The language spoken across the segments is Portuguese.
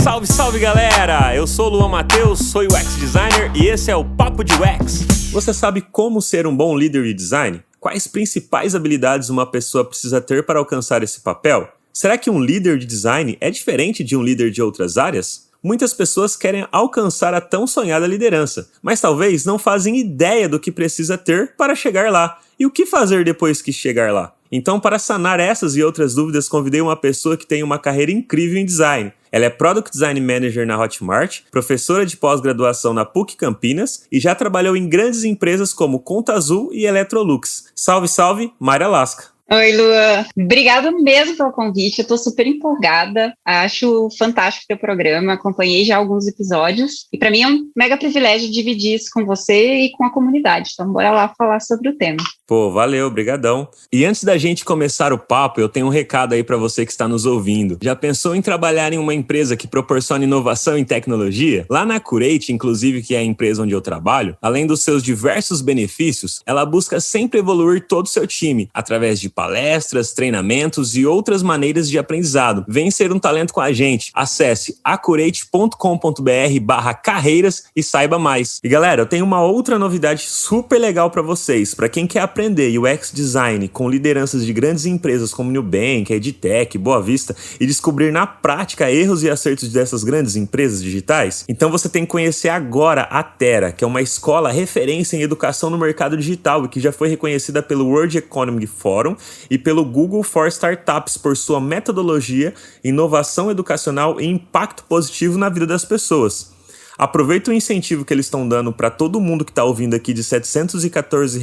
Salve, salve galera! Eu sou o Luan Matheus, sou UX Designer e esse é o Papo de UX. Você sabe como ser um bom líder de design? Quais principais habilidades uma pessoa precisa ter para alcançar esse papel? Será que um líder de design é diferente de um líder de outras áreas? Muitas pessoas querem alcançar a tão sonhada liderança, mas talvez não fazem ideia do que precisa ter para chegar lá e o que fazer depois que chegar lá. Então, para sanar essas e outras dúvidas, convidei uma pessoa que tem uma carreira incrível em design. Ela é Product Design Manager na Hotmart, professora de pós-graduação na PUC Campinas e já trabalhou em grandes empresas como Conta Azul e Electrolux. Salve, salve, Mayra Lasca! Oi, Luan. Obrigada mesmo pelo convite. Eu tô super empolgada. Acho fantástico o teu programa. Acompanhei já alguns episódios. E para mim é um mega privilégio dividir isso com você e com a comunidade. Então, bora lá falar sobre o tema. Pô, valeu, brigadão. E antes da gente começar o papo, eu tenho um recado aí para você que está nos ouvindo. Já pensou em trabalhar em uma empresa que proporciona inovação em tecnologia? Lá na Accurate, inclusive, que é a empresa onde eu trabalho, além dos seus diversos benefícios, ela busca sempre evoluir todo o seu time, através de palestras, treinamentos e outras maneiras de aprendizado. Vem ser um talento com a gente. Acesse accurate.com.br/carreiras e saiba mais. E galera, eu tenho uma outra novidade super legal para vocês. Para quem quer aprender UX Design com lideranças de grandes empresas como Nubank, EdTech, Boa Vista e descobrir na prática erros e acertos dessas grandes empresas digitais, então você tem que conhecer agora a Tera, que é uma escola referência em educação no mercado digital e que já foi reconhecida pelo World Economic Forum e pelo Google for Startups por sua metodologia, inovação educacional e impacto positivo na vida das pessoas. Aproveita o incentivo que eles estão dando para todo mundo que está ouvindo aqui de R$ 714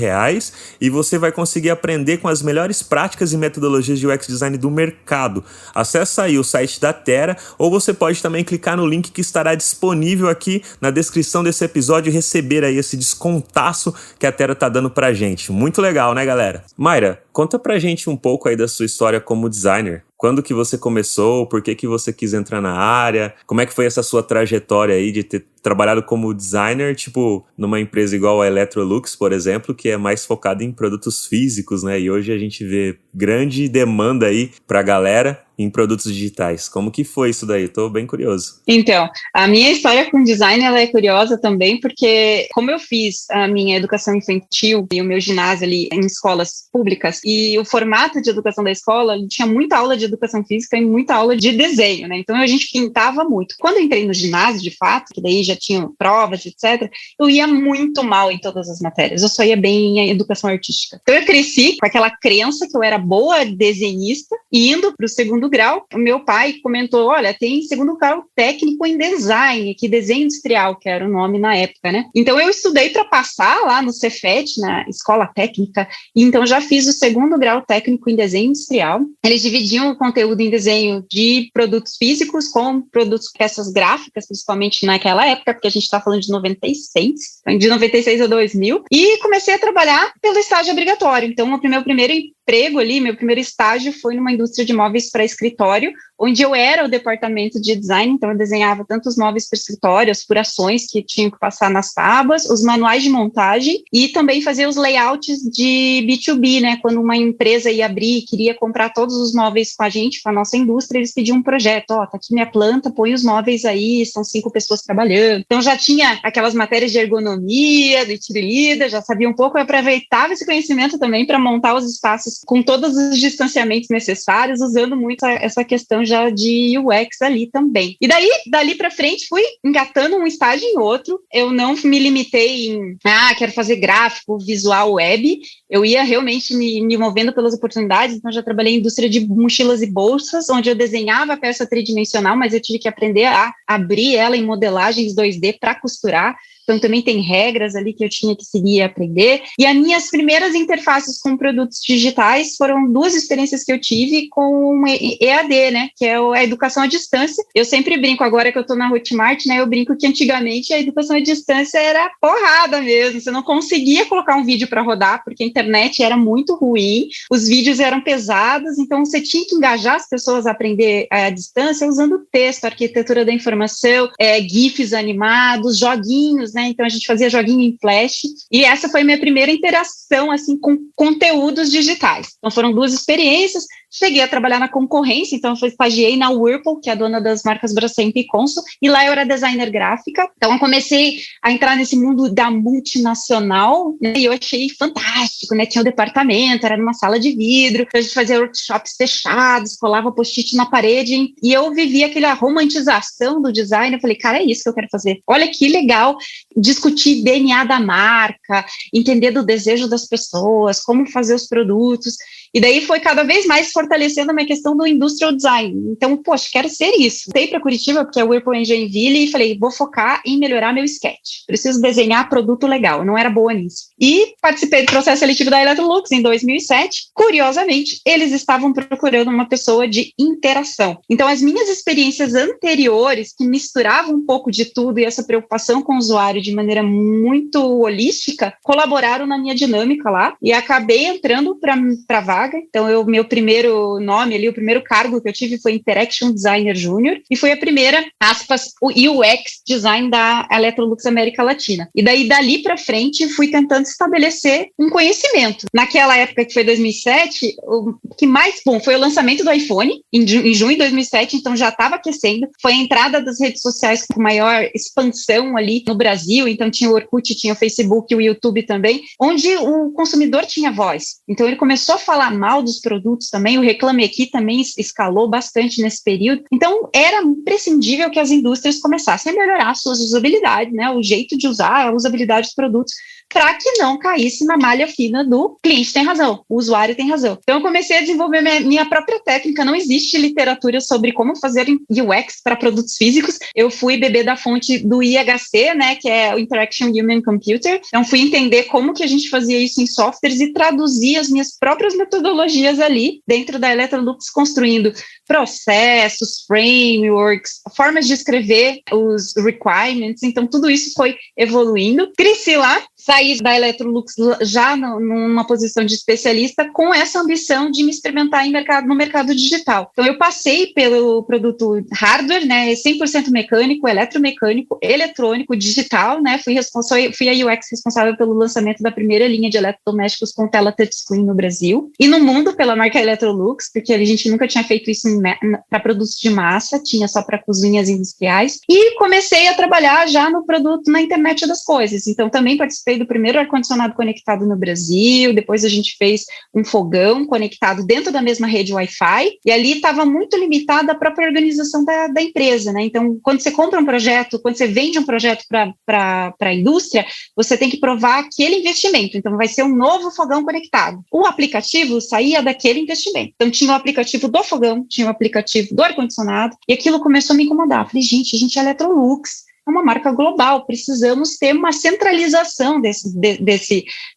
e você vai conseguir aprender com as melhores práticas e metodologias de UX Design do mercado. Acesse aí o site da Tera ou você pode também clicar no link que estará disponível aqui na descrição desse episódio e receber aí esse descontaço que a Tera está dando pra gente. Muito legal, né, galera? Mayra, conta pra gente um pouco aí da sua história como designer. Quando que você começou? Por que você quis entrar na área? Como é que foi essa sua trajetória aí de ter trabalhado como designer, tipo, numa empresa igual a Electrolux, por exemplo, que é mais focada em produtos físicos, né? E hoje a gente vê grande demanda aí pra galera em produtos digitais. Como que foi isso daí? Tô bem curioso. Então, a minha história com design, ela é curiosa também, porque como eu fiz a minha educação infantil e o meu ginásio ali em escolas públicas, e o formato de educação da escola tinha muita aula de educação física e muita aula de desenho, né? Então a gente pintava muito. Quando eu entrei no ginásio, de fato, que daí já tinham provas, etc., eu ia muito mal em todas as matérias. Eu só ia bem em educação artística. Então eu cresci com aquela crença que eu era boa desenhista e indo para o segundo grau, o meu pai comentou, olha, tem segundo grau técnico em design, aqui desenho industrial, que era o nome na época, né? Então eu estudei para passar lá no Cefet, na escola técnica, e então já fiz o segundo grau técnico em desenho industrial. Eles dividiam o conteúdo em desenho de produtos físicos com produtos, peças gráficas, principalmente naquela época, porque a gente está falando de 96, de 96 a 2000, e comecei a trabalhar pelo estágio obrigatório. Então o meu primeiro emprego ali, meu primeiro estágio foi numa indústria de móveis para escritório, onde eu era o departamento de design, então eu desenhava tanto os móveis para escritório, as furações que tinham que passar nas tábuas, os manuais de montagem e também fazia os layouts de B2B, né? Quando uma empresa ia abrir e queria comprar todos os móveis com a gente, com a nossa indústria, eles pediam um projeto, tá aqui minha planta, põe os móveis aí, são 5 pessoas trabalhando. Então já tinha aquelas matérias de ergonomia, do Tirolida, já sabia um pouco, eu aproveitava esse conhecimento também para montar os espaços com todos os distanciamentos necessários, usando muito essa questão já de UX ali também. E daí, dali para frente, fui engatando um estágio em outro. Eu não me limitei em, quero fazer gráfico, visual, web. Eu ia realmente me movendo pelas oportunidades. Então, já trabalhei em indústria de mochilas e bolsas, onde eu desenhava a peça tridimensional, mas eu tive que aprender a abrir ela em modelagens 2D para costurar. Então, também tem regras ali que eu tinha que seguir e aprender. E as minhas primeiras interfaces com produtos digitais foram 2 experiências que eu tive com EAD, né? Que é a educação à distância. Eu sempre brinco, agora que eu estou na Hotmart, né? Eu brinco que antigamente a educação à distância era porrada mesmo. Você não conseguia colocar um vídeo para rodar, porque a internet era muito ruim, os vídeos eram pesados, então você tinha que engajar as pessoas a aprender à distância usando texto, arquitetura da informação, GIFs animados, joguinhos, né? Então a gente fazia joguinho em Flash, e essa foi a minha primeira interação assim com conteúdos digitais. Então foram 2 experiências. cheguei a trabalhar na concorrência, então eu estagiei na Whirlpool, que é a dona das marcas Brastemp e Consul, e lá eu era designer gráfica. Então eu comecei a entrar nesse mundo da multinacional, né, e eu achei fantástico, né? Tinha um departamento, era numa sala de vidro, a gente fazia workshops fechados, colava post-it na parede, e eu vivia aquela romantização do design. Eu falei, cara, é isso que eu quero fazer. Olha que legal discutir DNA da marca, entender do desejo das pessoas, como fazer os produtos. E daí foi cada vez mais fortalecendo a minha questão do industrial design. Então, poxa, quero ser isso. Voltei para Curitiba, porque é o Whirlpool em Joinville, e falei, vou focar em melhorar meu sketch. Preciso desenhar produto legal. Eu não era boa nisso. E participei do processo seletivo da Electrolux em 2007. Curiosamente, eles estavam procurando uma pessoa de interação. Então, as minhas experiências anteriores, que misturavam um pouco de tudo e essa preocupação com o usuário de maneira muito holística, colaboraram na minha dinâmica lá e acabei entrando para a vaga. Então, meu primeiro nome ali, o primeiro cargo que eu tive foi Interaction Designer Júnior e foi a primeira, aspas, o UX Design da Electrolux América Latina. E daí, dali para frente, fui tentando estabelecer um conhecimento. Naquela época, que foi 2007, o que mais bom foi o lançamento do iPhone, em junho de 2007, então já estava aquecendo. Foi a entrada das redes sociais com maior expansão ali no Brasil, então tinha o Orkut, tinha o Facebook, o YouTube também, onde o consumidor tinha voz. Então, ele começou a falar mal dos produtos também, o Reclame Aqui também escalou bastante nesse período. Então, era imprescindível que as indústrias começassem a melhorar as suas usabilidades, né, o jeito de usar, a usabilidade dos produtos, para que não caísse na malha fina do cliente tem razão, o usuário tem razão. Então, eu comecei a desenvolver minha própria técnica. Não existe literatura sobre como fazer UX para produtos físicos. Eu fui beber da fonte do IHC, né, que é o Interaction Human Computer. Então, fui entender como que a gente fazia isso em softwares e traduzir as minhas próprias metodologias ali dentro da Electrolux, construindo processos, frameworks, formas de escrever os requirements. Então, tudo isso foi evoluindo. Cresci lá, saí da Electrolux já numa posição de especialista com essa ambição de me experimentar no mercado digital. Então, eu passei pelo produto hardware, né, 100% mecânico, eletromecânico, eletrônico, digital, né, fui a UX responsável pelo lançamento da primeira linha de eletrodomésticos com tela touchscreen no Brasil e no mundo pela marca Electrolux, porque a gente nunca tinha feito isso para produtos de massa, tinha só para cozinhas industriais, e comecei a trabalhar já no produto na internet das coisas. Então, também participei do primeiro ar-condicionado conectado no Brasil, depois a gente fez um fogão conectado dentro da mesma rede Wi-Fi, e ali estava muito limitada a própria organização da empresa, né? Então, quando você compra um projeto, quando você vende um projeto para a indústria, você tem que provar aquele investimento. Então, vai ser um novo fogão conectado. O aplicativo saía daquele investimento. Então, tinha o aplicativo do fogão, tinha o aplicativo do ar-condicionado, e aquilo começou a me incomodar. Falei, gente, a gente é Electrolux, é uma marca global, precisamos ter uma centralização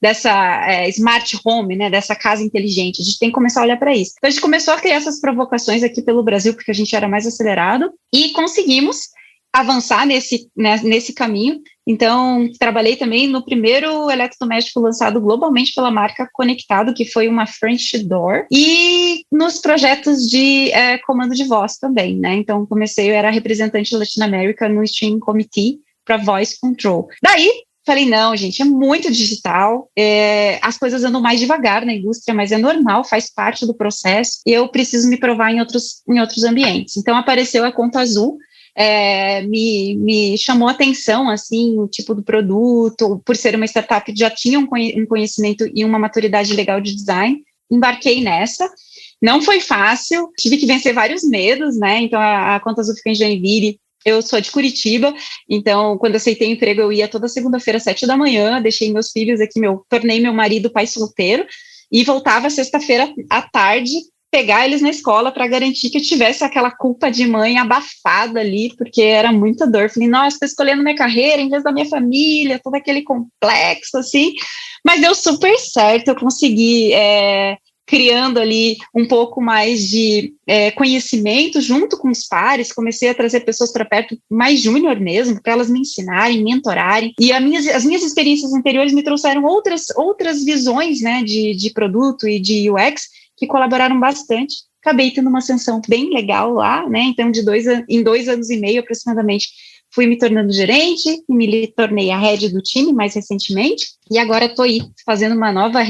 dessa smart home, né, dessa casa inteligente. A gente tem que começar a olhar para isso. Então, a gente começou a criar essas provocações aqui pelo Brasil, porque a gente era mais acelerado, e conseguimos avançar nesse caminho. Então, trabalhei também no primeiro eletrodoméstico lançado globalmente pela marca Conectado, que foi uma French Door, e nos projetos de comando de voz também, né? Então, eu era representante Latinoamérica no Steering Committee para Voice Control. Daí, falei, não, gente, é muito digital, as coisas andam mais devagar na indústria, mas é normal, faz parte do processo, e eu preciso me provar em outros ambientes. Então, apareceu a Conta Azul, me chamou a atenção, assim, o tipo do produto, por ser uma startup que já tinha um conhecimento e uma maturidade legal de design, embarquei nessa. Não foi fácil, tive que vencer vários medos, né? Então, a Conta Azul fica em Joinville. Eu sou de Curitiba, então, quando aceitei o emprego, eu ia toda segunda-feira, 7 da manhã, deixei meus filhos aqui, tornei meu marido pai solteiro, e voltava sexta-feira à tarde, pegar eles na escola para garantir que eu tivesse aquela culpa de mãe abafada ali, porque era muita dor. Falei, nossa, estou escolhendo minha carreira em vez da minha família, todo aquele complexo, assim, mas deu super certo, eu consegui criando ali um pouco mais de conhecimento junto com os pares, comecei a trazer pessoas para perto, mais júnior mesmo, para elas me ensinarem, mentorarem, e as minhas experiências anteriores me trouxeram outras visões, né, de produto e de UX, que colaboraram bastante. Acabei tendo uma ascensão bem legal lá, né? Então, em 2 anos e meio, aproximadamente, fui me tornando gerente e me tornei a head do time mais recentemente. E agora estou aí fazendo uma nova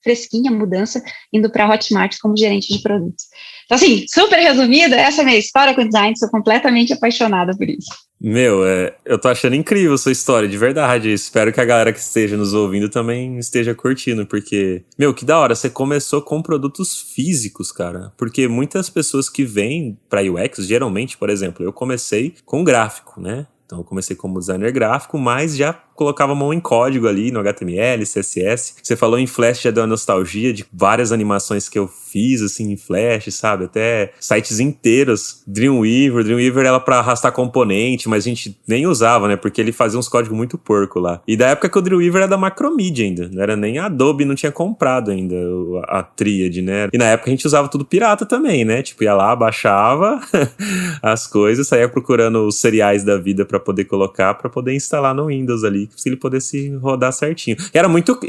fresquinha, mudança, indo para a Hotmart como gerente de produtos. Então, assim, super resumida, essa é a minha história com design, sou completamente apaixonada por isso. Meu, eu tô achando incrível a sua história, de verdade. Espero que a galera que esteja nos ouvindo também esteja curtindo, porque, meu, que da hora, você começou com produtos físicos, cara. Porque muitas pessoas que vêm pra UX, geralmente, por exemplo, eu comecei com gráfico, né? Então eu comecei como designer gráfico, mas já colocava a mão em código ali no HTML, CSS. Você falou em Flash, já deu uma nostalgia de várias animações que eu fiz, assim, em Flash, sabe? Até sites inteiros. Dreamweaver era pra arrastar componente, mas a gente nem usava, né? Porque ele fazia uns códigos muito porco lá. E da época que o Dreamweaver era da Macromedia ainda. Não era nem a Adobe, não tinha comprado ainda a Tríade, né? E na época a gente usava tudo pirata também, né? Tipo, ia lá, baixava as coisas, saía procurando os seriais da vida pra poder colocar, pra poder instalar no Windows ali, se ele pudesse rodar certinho. E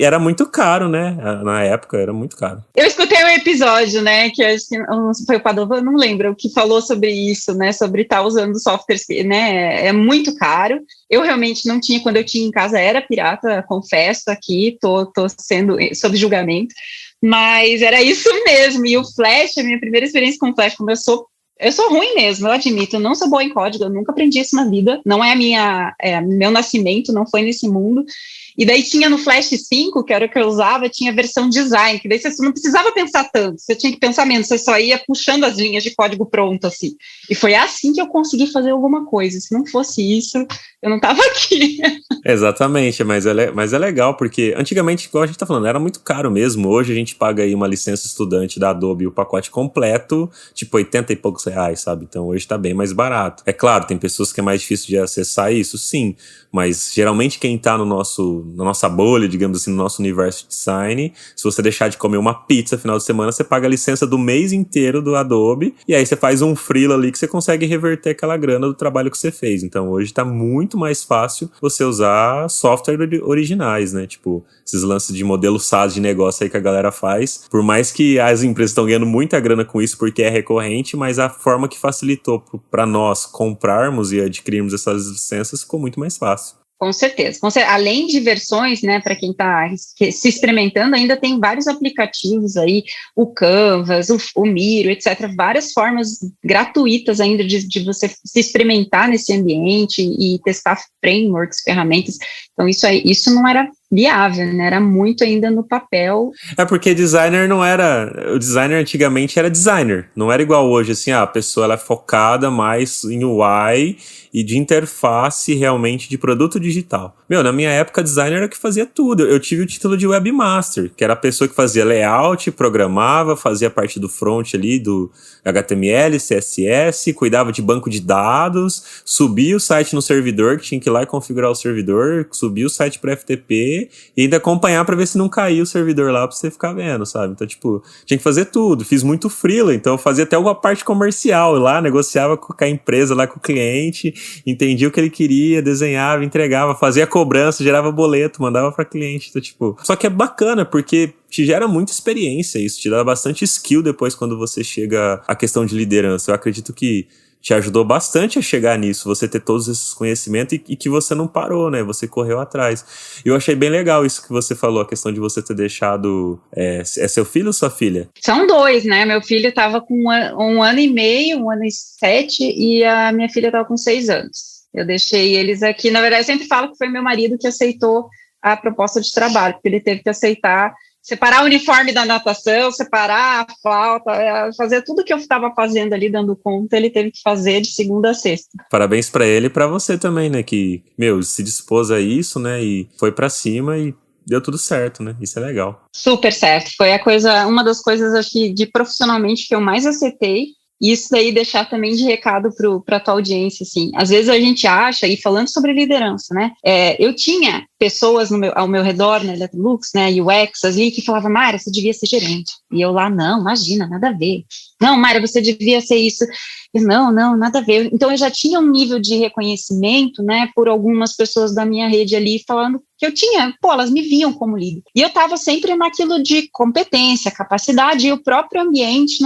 era muito caro, né? Na época, era muito caro. Eu escutei um episódio, né, que acho que foi o Padova, eu não lembro, que falou sobre isso, né, sobre estar usando softwares, né, é muito caro. Eu realmente não tinha, quando eu tinha em casa era pirata, confesso aqui, tô sendo sob julgamento, mas era isso mesmo. E o Flash, a minha primeira experiência com o Flash, como eu sou ruim mesmo, eu admito, eu não sou boa em código, eu nunca aprendi isso na vida, não é meu nascimento, não foi nesse mundo. E daí tinha no Flash 5, que era o que eu usava, tinha a versão design, que daí você não precisava pensar tanto, você tinha que pensar menos, você só ia puxando as linhas de código pronto, assim. E foi assim que eu consegui fazer alguma coisa. Se não fosse isso, eu não estava aqui. Exatamente, mas é legal, porque antigamente, igual a gente tá falando, era muito caro mesmo. Hoje a gente paga aí uma licença estudante da Adobe, o pacote completo, tipo 80 e poucos reais, sabe? Então hoje tá bem mais barato. É claro, tem pessoas que é mais difícil de acessar isso, sim, mas geralmente quem tá na nossa bolha, digamos assim, no nosso universo de design, se você deixar de comer uma pizza no final de semana, você paga a licença do mês inteiro do Adobe, e aí você faz um freela ali que você consegue reverter aquela grana do trabalho que você fez. Então hoje tá muito mais fácil você usar software originais, né? Tipo, esses lances de modelo SaaS de negócio aí que a galera faz. Por mais que as empresas estão ganhando muita grana com isso porque é recorrente, mas a forma que facilitou para nós comprarmos e adquirirmos essas licenças ficou muito mais fácil. Com certeza. Além de versões, né, para quem está se experimentando, ainda tem vários aplicativos aí, o Canvas, o Miro, etc., várias formas gratuitas ainda de você se experimentar nesse ambiente e testar frameworks, ferramentas. Então, isso não era viável, né? Era muito ainda no papel. É porque designer não era... O designer antigamente era designer. Não era igual hoje, assim, a pessoa ela é focada mais em UI e de interface realmente de produto digital. Meu, na minha época, designer era que fazia tudo. Eu tive o título de webmaster, que era a pessoa que fazia layout, programava, fazia parte do front ali, do HTML, CSS, cuidava de banco de dados, subia o site no servidor, que tinha que ir lá e configurar o servidor, subia o site para FTP e ainda acompanhar para ver se não caía o servidor lá para você ficar vendo, sabe? Então, tipo, tinha que fazer tudo. Fiz muito freela, então eu fazia até alguma parte comercial lá, negociava com a empresa lá, com o cliente, entendia o que ele queria, desenhava, entregava, fazia cobrança, gerava boleto, mandava para cliente. Então, tipo, só que é bacana porque te gera muita experiência, isso te dá bastante skill depois quando você chega à questão de liderança. Eu acredito que te ajudou bastante a chegar nisso, você ter todos esses conhecimentos e que você não parou, né? Você correu atrás. Eu achei bem legal isso que você falou, a questão de você ter deixado... É seu filho ou sua filha? São dois, né? Meu filho estava com um ano e meio, 1 ano e 7, e a minha filha estava com 6 anos. Eu deixei eles aqui. Na verdade, eu sempre falo que foi meu marido que aceitou a proposta de trabalho, porque ele teve que aceitar separar o uniforme da natação, separar a flauta, fazer tudo que eu estava fazendo ali, dando conta, ele teve que fazer de segunda a sexta. Parabéns para ele e para você também, né, que, meu, se dispôs a isso, né, e foi para cima e deu tudo certo, né, isso é legal. Super certo, foi uma das coisas, acho que, de profissionalmente que eu mais aceitei. E isso daí deixar também de recado para a tua audiência, assim. Às vezes a gente acha, e falando sobre liderança, né? Eu tinha pessoas ao meu redor, na Electrolux, né, UX, ali, que falavam, Mayra, você devia ser gerente. E eu lá, não, imagina, nada a ver. Não, Mayra, você devia ser isso. E, não, nada a ver. Então eu já tinha um nível de reconhecimento, né, por algumas pessoas da minha rede ali, falando que eu tinha, elas me viam como líder. E eu estava sempre naquilo de competência, capacidade, e o próprio ambiente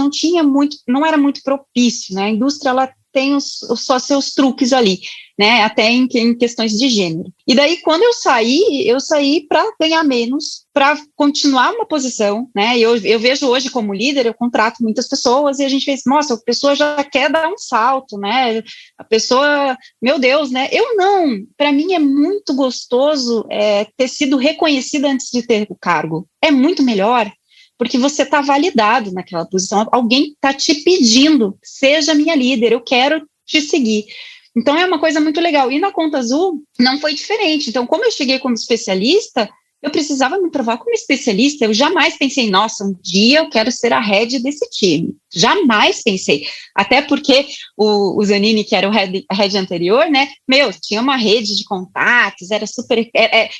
não era muito propício, né? A indústria, ela tem os seus truques ali, né, até em questões de gênero. E daí, quando eu saí para ganhar menos, para continuar uma posição, né, eu vejo hoje como líder, eu contrato muitas pessoas e a gente fez, nossa, a pessoa já quer dar um salto, né, a pessoa, meu Deus, né, eu não, para mim é muito gostoso ter sido reconhecida antes de ter o cargo, é muito melhor, porque você está validado naquela posição, alguém está te pedindo, seja minha líder, eu quero te seguir. Então, é uma coisa muito legal. E na Conta Azul, não foi diferente. Então, como eu cheguei como especialista, eu precisava me provar como especialista. Eu jamais pensei, nossa, um dia eu quero ser a head desse time. Jamais pensei. Até porque o Zanini, que era o head anterior, né, tinha uma rede de contatos, era super...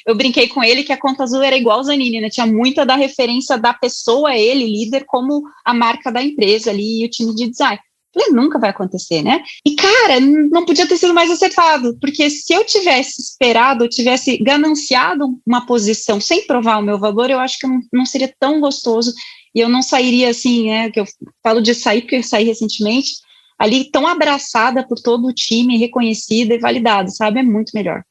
eu brinquei com ele que a Conta Azul era igual o Zanini, né, tinha muita da referência da pessoa, ele, líder, como a marca da empresa ali e o time de design. Falei, nunca vai acontecer, né? E, cara, não podia ter sido mais acertado, porque se eu tivesse esperado, eu tivesse gananciado uma posição sem provar o meu valor, eu acho que não seria tão gostoso e eu não sairia assim, né? Que eu falo de sair, porque eu saí recentemente, ali tão abraçada por todo o time, reconhecida e validada, sabe? É muito melhor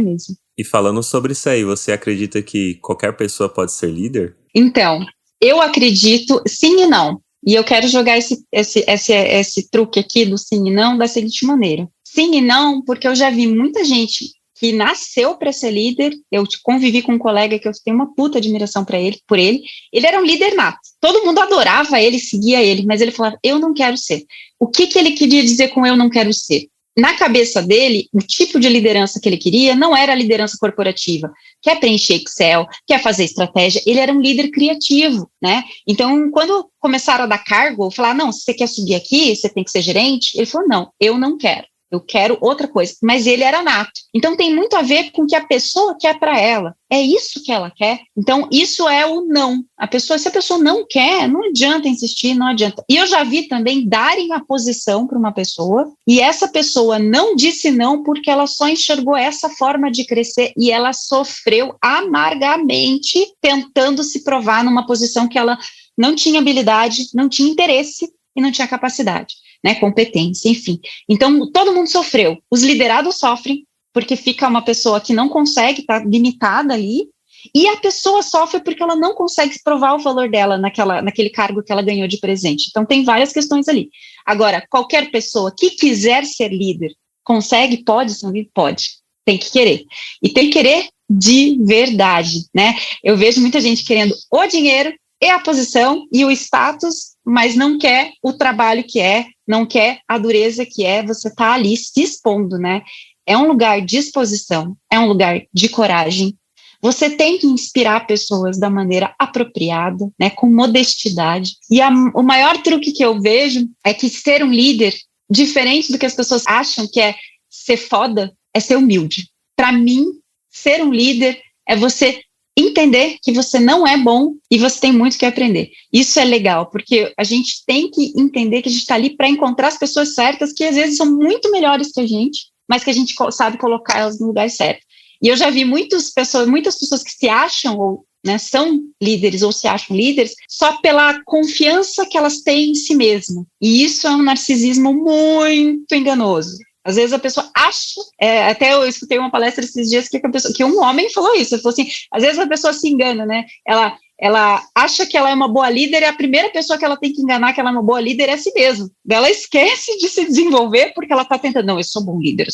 mesmo. E falando sobre isso aí, você acredita que qualquer pessoa pode ser líder? Então, eu acredito sim e não. E eu quero jogar esse truque aqui do sim e não da seguinte maneira. Sim e não, porque eu já vi muita gente que nasceu para ser líder. Eu convivi com um colega que eu tenho uma puta admiração por ele. Ele era um líder nato. Todo mundo adorava ele, seguia ele, mas ele falava, eu não quero ser. O que ele queria dizer com eu não quero ser? Na cabeça dele, o tipo de liderança que ele queria não era a liderança corporativa, quer preencher Excel, quer fazer estratégia, ele era um líder criativo, né? Então, quando começaram a dar cargo, falar, não, se você quer subir aqui, você tem que ser gerente, ele falou, não, eu não quero. Eu quero outra coisa, mas ele era nato. Então, tem muito a ver com o que a pessoa quer para ela. É isso que ela quer. Então, isso é o não. Se a pessoa não quer, não adianta insistir, não adianta. E eu já vi também darem a posição para uma pessoa e essa pessoa não disse não porque ela só enxergou essa forma de crescer e ela sofreu amargamente tentando se provar numa posição que ela não tinha habilidade, não tinha interesse e não tinha capacidade. Né, competência, enfim. Então, todo mundo sofreu. Os liderados sofrem, porque fica uma pessoa que não consegue, está limitada ali, e a pessoa sofre porque ela não consegue provar o valor dela naquele cargo que ela ganhou de presente. Então, tem várias questões ali. Agora, qualquer pessoa que quiser ser líder, consegue, pode ser líder? Pode. Tem que querer. E tem que querer de verdade, né? Eu vejo muita gente querendo o dinheiro e a posição e o status, mas não quer o trabalho que não quer a dureza que você tá ali se expondo, né? É um lugar de exposição, é um lugar de coragem. Você tem que inspirar pessoas da maneira apropriada, né? Com modestidade. E o maior truque que eu vejo é que ser um líder, diferente do que as pessoas acham que é ser foda, é ser humilde. Para mim, ser um líder é você entender que você não é bom e você tem muito que aprender. Isso é legal, porque a gente tem que entender que a gente está ali para encontrar as pessoas certas, que às vezes são muito melhores que a gente, mas que a gente sabe colocar elas no lugar certo. E eu já vi muitas pessoas que se acham, ou né, são líderes ou se acham líderes, só pela confiança que elas têm em si mesmas. E isso é um narcisismo muito enganoso. Às vezes a pessoa acha, até eu escutei uma palestra esses dias que um homem falou isso, ele falou assim, às vezes a pessoa se engana, né, ela acha que ela é uma boa líder e a primeira pessoa que ela tem que enganar que ela é uma boa líder é a si mesma. Ela esquece de se desenvolver porque ela está tentando, não, eu sou bom líder,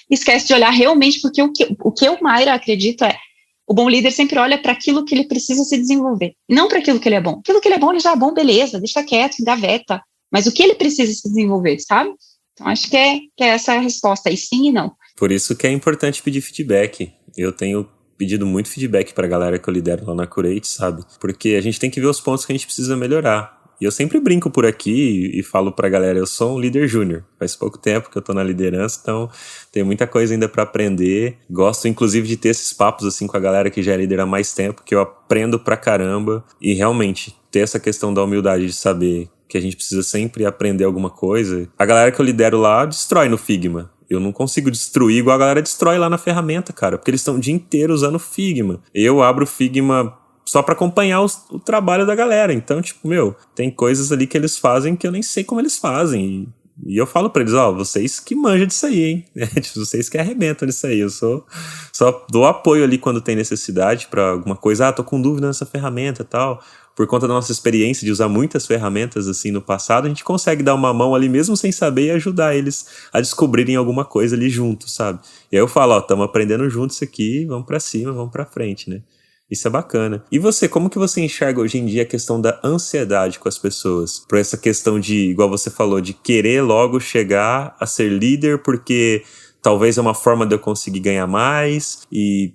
esquece de olhar realmente, porque o que eu, Mayra, acredito o bom líder sempre olha para aquilo que ele precisa se desenvolver, não para aquilo que ele é bom. Aquilo que ele é bom, ele já é bom, beleza, deixa quieto, gaveta, mas o que ele precisa se desenvolver, sabe? Então, acho que é essa a resposta aí, sim e não. Por isso que é importante pedir feedback. Eu tenho pedido muito feedback pra galera que eu lidero lá na Curate, sabe? Porque a gente tem que ver os pontos que a gente precisa melhorar. E eu sempre brinco por aqui e falo pra galera, eu sou um líder júnior. Faz pouco tempo que eu tô na liderança, então tem muita coisa ainda pra aprender. Gosto, inclusive, de ter esses papos assim com a galera que já é líder há mais tempo, que eu aprendo pra caramba. E realmente, ter essa questão da humildade de saber que a gente precisa sempre aprender alguma coisa. A galera que eu lidero lá destrói no Figma. Eu não consigo destruir igual a galera destrói lá na ferramenta, cara, porque eles estão o dia inteiro usando o Figma. Eu abro o Figma só pra acompanhar o trabalho da galera. Então, tipo, tem coisas ali que eles fazem que eu nem sei como eles fazem. E eu falo pra eles, vocês que manjam disso aí, hein? Tipo, vocês que arrebentam nisso aí. Eu só dou apoio ali quando tem necessidade pra alguma coisa. Tô com dúvida nessa ferramenta e tal. Por conta da nossa experiência de usar muitas ferramentas assim no passado, a gente consegue dar uma mão ali mesmo sem saber e ajudar eles a descobrirem alguma coisa ali juntos, sabe? E aí eu falo, estamos aprendendo juntos aqui, vamos pra cima, vamos pra frente, né? Isso é bacana. E você, como que você enxerga hoje em dia a questão da ansiedade com as pessoas? Por essa questão de, igual você falou, de querer logo chegar a ser líder porque talvez é uma forma de eu conseguir ganhar mais e,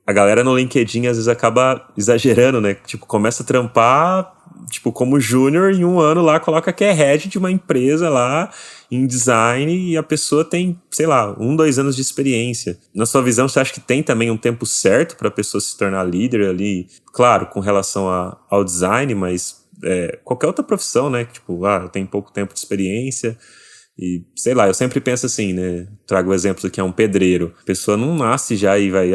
a galera no LinkedIn às vezes acaba exagerando, né? Tipo, começa a trampar, tipo, como júnior em um ano lá, coloca que é head de uma empresa lá em design e a pessoa tem, sei lá, 1-2 anos de experiência. Na sua visão, você acha que tem também um tempo certo para a pessoa se tornar líder ali? Claro, com relação ao design, mas qualquer outra profissão, né? Tipo, tem pouco tempo de experiência. E, sei lá, eu sempre penso assim, né? Trago o exemplo aqui, um pedreiro. A pessoa não nasce já e vai...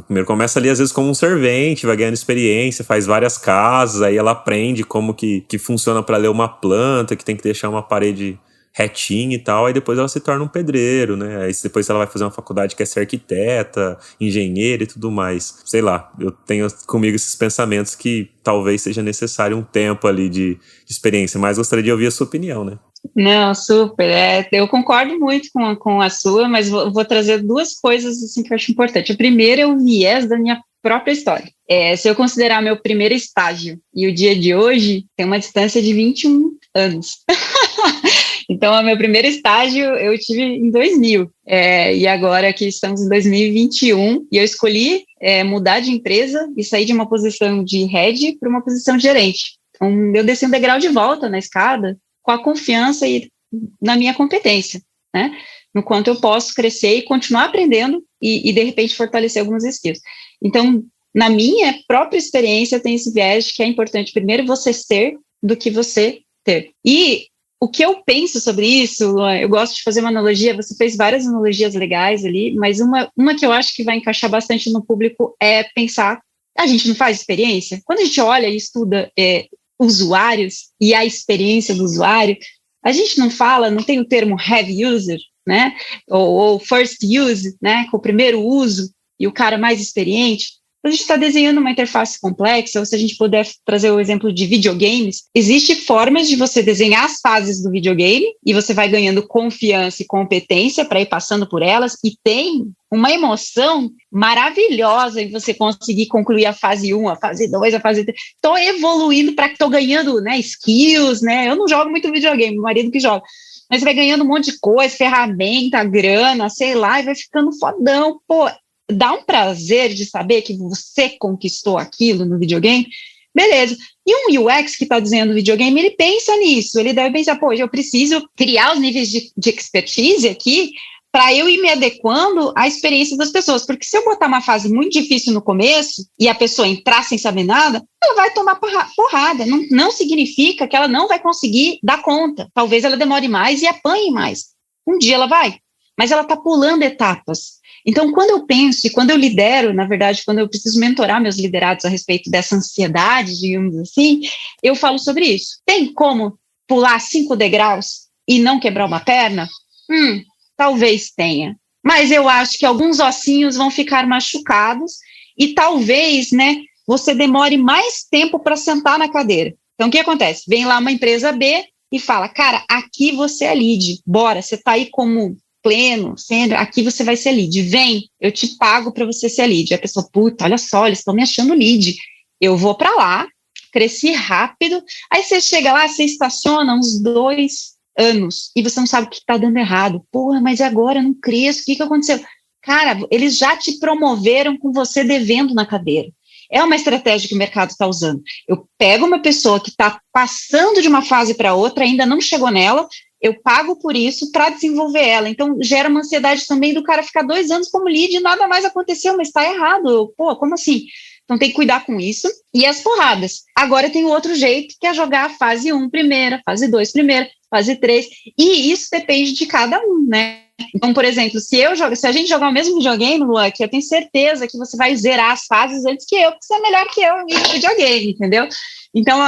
primeiro começa ali, às vezes, como um servente, vai ganhando experiência, faz várias casas, aí ela aprende como que funciona para ler uma planta, que tem que deixar uma parede retinha e tal, aí depois ela se torna um pedreiro, né? Aí depois ela vai fazer uma faculdade que é ser arquiteta, engenheira e tudo mais. Sei lá, eu tenho comigo esses pensamentos que talvez seja necessário um tempo ali de experiência, mas gostaria de ouvir a sua opinião, né? Não, super. Eu concordo muito com a sua, mas vou trazer duas coisas assim, que eu acho importante. A primeira é o viés da minha própria história. Se eu considerar meu primeiro estágio e o dia de hoje, tem uma distância de 21 anos. Então, o meu primeiro estágio eu tive em 2000, e agora aqui estamos em 2021, e eu escolhi mudar de empresa e sair de uma posição de head para uma posição de gerente. Então, eu desci um degrau de volta na escada, com a confiança e na minha competência, né? No quanto eu posso crescer e continuar aprendendo e de repente, fortalecer algumas skills. Então, na minha própria experiência, tem esse viés de que é importante primeiro você ser do que você ter. E o que eu penso sobre isso, Luan, eu gosto de fazer uma analogia, você fez várias analogias legais ali, mas uma que eu acho que vai encaixar bastante no público é pensar, a gente não faz experiência? Quando a gente olha e estuda usuários e a experiência do usuário, a gente não tem o termo heavy user, né, ou first use, né, com o primeiro uso e o cara mais experiente. Quando a gente está desenhando uma interface complexa, ou se a gente puder trazer o exemplo de videogames, existem formas de você desenhar as fases do videogame e você vai ganhando confiança e competência para ir passando por elas, e tem uma emoção maravilhosa em você conseguir concluir a fase 1, a fase 2, a fase 3. Estou evoluindo estou ganhando, né, skills, né? Eu não jogo muito videogame, meu marido que joga. Mas vai ganhando um monte de coisa, ferramenta, grana, sei lá, e vai ficando fodão. Pô, dá um prazer de saber que você conquistou aquilo no videogame, beleza. E um UX que está desenhando videogame, ele pensa nisso, ele deve pensar, eu preciso criar os níveis de expertise aqui para eu ir me adequando à experiência das pessoas, porque se eu botar uma fase muito difícil no começo e a pessoa entrar sem saber nada, ela vai tomar porrada, não significa que ela não vai conseguir dar conta, talvez ela demore mais e apanhe mais, um dia ela vai, mas ela está pulando etapas. Então, quando eu penso e quando eu lidero, na verdade, quando eu preciso mentorar meus liderados a respeito dessa ansiedade, digamos assim, eu falo sobre isso. Tem como pular 5 degraus e não quebrar uma perna? Talvez tenha. Mas eu acho que alguns ossinhos vão ficar machucados e talvez, né, você demore mais tempo para sentar na cadeira. Então, o que acontece? Vem lá uma empresa B e fala, cara, aqui você é lead, bora, você está aí como pleno, sendo, aqui você vai ser lead, vem, eu te pago para você ser lead. A pessoa, puta, olha só, eles estão me achando lead, eu vou para lá, cresci rápido, aí você chega lá, você estaciona uns 2 anos, e você não sabe o que está dando errado, porra, mas agora eu não cresço, o que aconteceu? Cara, eles já te promoveram com você devendo na cadeira. É uma estratégia que o mercado está usando. Eu pego uma pessoa que está passando de uma fase para outra, ainda não chegou nela, eu pago por isso para desenvolver ela. Então, gera uma ansiedade também do cara ficar 2 anos como lead e nada mais aconteceu, mas está errado. Como assim? Então, tem que cuidar com isso. E as porradas. Agora tem o outro jeito, que é jogar a fase 1 primeira, fase 2 primeira, fase 3. E isso depende de cada um, né? Então, por exemplo, se a gente jogar o mesmo videogame, Luan, que eu tenho certeza que você vai zerar as fases antes que eu, porque você é melhor que eu em videogame, entendeu? Então,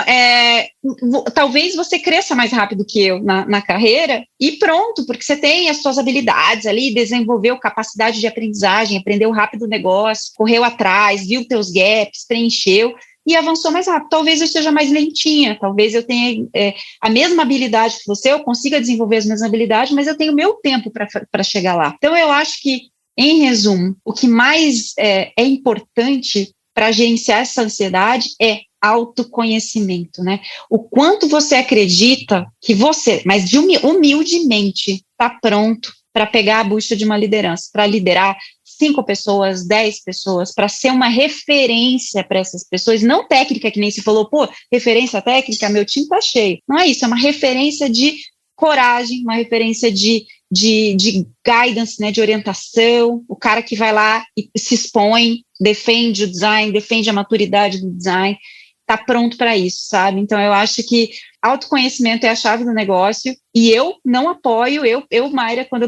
talvez você cresça mais rápido que eu na carreira e pronto, porque você tem as suas habilidades ali, desenvolveu capacidade de aprendizagem, aprendeu rápido o negócio, correu atrás, viu teus gaps, preencheu e avançou mais rápido. Talvez eu esteja mais lentinha, talvez eu tenha a mesma habilidade que você, eu consiga desenvolver as mesmas habilidades, mas eu tenho o meu tempo para chegar lá. Então, eu acho que, em resumo, o que mais é importante para gerenciar essa ansiedade é autoconhecimento, né? O quanto você acredita que você, mas humildemente, está pronto para pegar a bucha de uma liderança, para liderar 5 pessoas, 10 pessoas, para ser uma referência para essas pessoas, não técnica, que nem se falou, referência técnica, meu time está cheio. Não é isso, é uma referência de coragem, uma referência de guidance, né, de orientação, o cara que vai lá e se expõe, defende o design, defende a maturidade do design, está pronto para isso, sabe? Então, eu acho que autoconhecimento é a chave do negócio e eu não apoio, Mayra, quando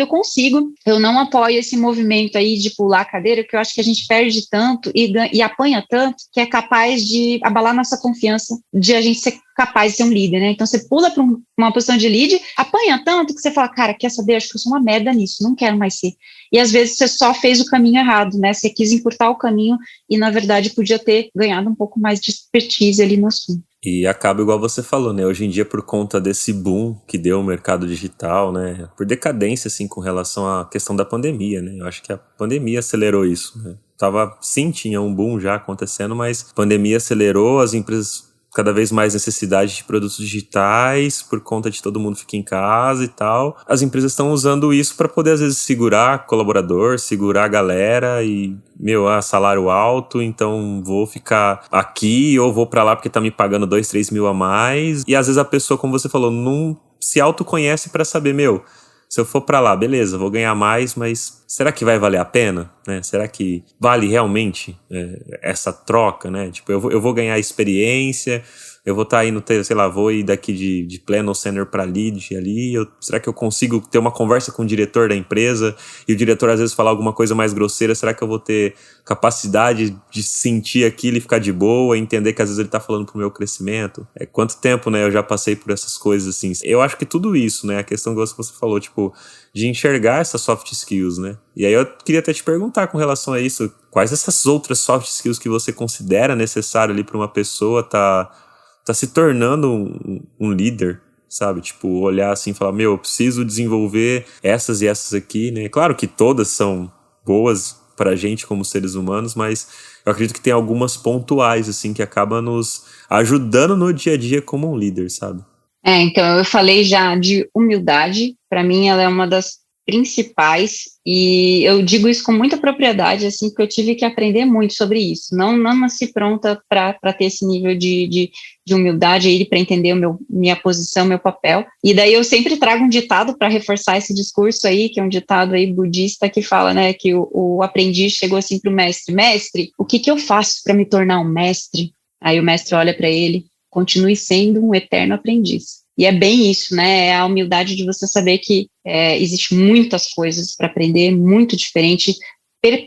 eu consigo, eu não apoio esse movimento aí de pular a cadeira, porque eu acho que a gente perde tanto e apanha tanto que é capaz de abalar nossa confiança de a gente ser capaz de ser um líder, né? Então, você pula para uma posição de lead, apanha tanto que você fala, cara, quer saber? Acho que eu sou uma merda nisso, não quero mais ser. E às vezes você só fez o caminho errado, né? Você quis encurtar o caminho e, na verdade, podia ter ganhado um pouco mais de expertise ali no assunto. E acaba igual você falou, né? Hoje em dia, por conta desse boom que deu o mercado digital, né? Por decadência, assim, com relação à questão da pandemia, né? Eu acho que a pandemia acelerou isso, né? Tinha um boom já acontecendo, mas a pandemia acelerou, as empresas cada vez mais necessidade de produtos digitais por conta de todo mundo ficar em casa e tal. As empresas estão usando isso para poder, às vezes, segurar colaborador, segurar a galera e, salário alto, então vou ficar aqui ou vou para lá porque tá me pagando 2, 3 mil a mais. E, às vezes, a pessoa, como você falou, não se autoconhece para saber, se eu for para lá, beleza, vou ganhar mais, mas será que vai valer a pena? Né? Será que vale realmente essa troca? Né? Tipo, eu vou ganhar experiência, eu vou estar indo vou ir daqui de Planner Center para lead ali, será que eu consigo ter uma conversa com o diretor da empresa e o diretor às vezes falar alguma coisa mais grosseira, será que eu vou ter capacidade de sentir aquilo e ficar de boa, entender que às vezes ele tá falando pro meu crescimento? Quanto tempo, né, eu já passei por essas coisas assim. Eu acho que tudo isso, né, a questão que você falou, tipo, de enxergar essas soft skills, né? E aí eu queria até te perguntar com relação a isso, quais essas outras soft skills que você considera necessário ali para uma pessoa tá se tornando um líder, sabe? Tipo, olhar assim e falar, eu preciso desenvolver essas e essas aqui, né? Claro que todas são boas pra gente como seres humanos, mas eu acredito que tem algumas pontuais, assim, que acabam nos ajudando no dia a dia como um líder, sabe? Então, eu falei já de humildade, para mim ela é uma das principais, e eu digo isso com muita propriedade, assim, porque eu tive que aprender muito sobre isso, não nasci pronta para ter esse nível de humildade aí, para entender minha posição, meu papel, e daí eu sempre trago um ditado para reforçar esse discurso aí, que é um ditado aí budista que fala, né, que o aprendiz chegou assim para o mestre, o que eu faço para me tornar um mestre? Aí o mestre olha para ele, continue sendo um eterno aprendiz. E é bem isso, né? É a humildade de você saber que existe muitas coisas para aprender, muito diferente,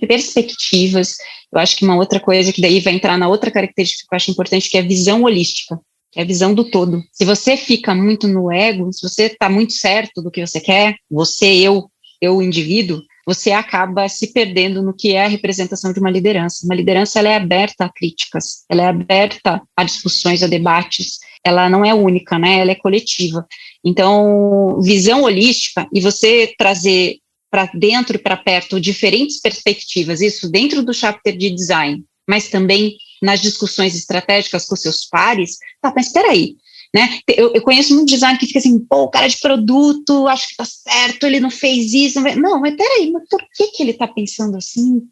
perspectivas. Eu acho que uma outra coisa que daí vai entrar na outra característica que eu acho importante, que é a visão holística, que é a visão do todo. Se você fica muito no ego, se você está muito certo do que você quer, eu indivíduo, você acaba se perdendo no que é a representação de uma liderança. Uma liderança, ela é aberta a críticas, ela é aberta a discussões, a debates, ela não é única, né? Ela é coletiva. Então, visão holística e você trazer para dentro e para perto diferentes perspectivas, isso dentro do chapter de design, mas também nas discussões estratégicas com seus pares, mas espera aí, né? Eu conheço muito design que fica assim, o cara de produto, acho que tá certo, ele não fez isso, não, mas peraí, mas por que ele tá pensando assim? O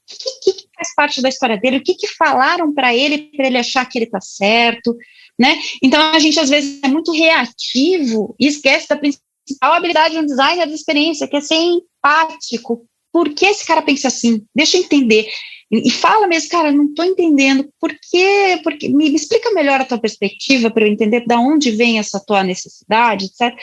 que faz parte da história dele? O que falaram para ele achar que ele tá certo, né? Então a gente às vezes é muito reativo e esquece da principal habilidade de um designer de experiência, que é ser empático. Por que esse cara pensa assim? Deixa eu entender. E fala mesmo, cara, não estou entendendo, por quê? Porque me explica melhor a tua perspectiva para eu entender de onde vem essa tua necessidade, etc.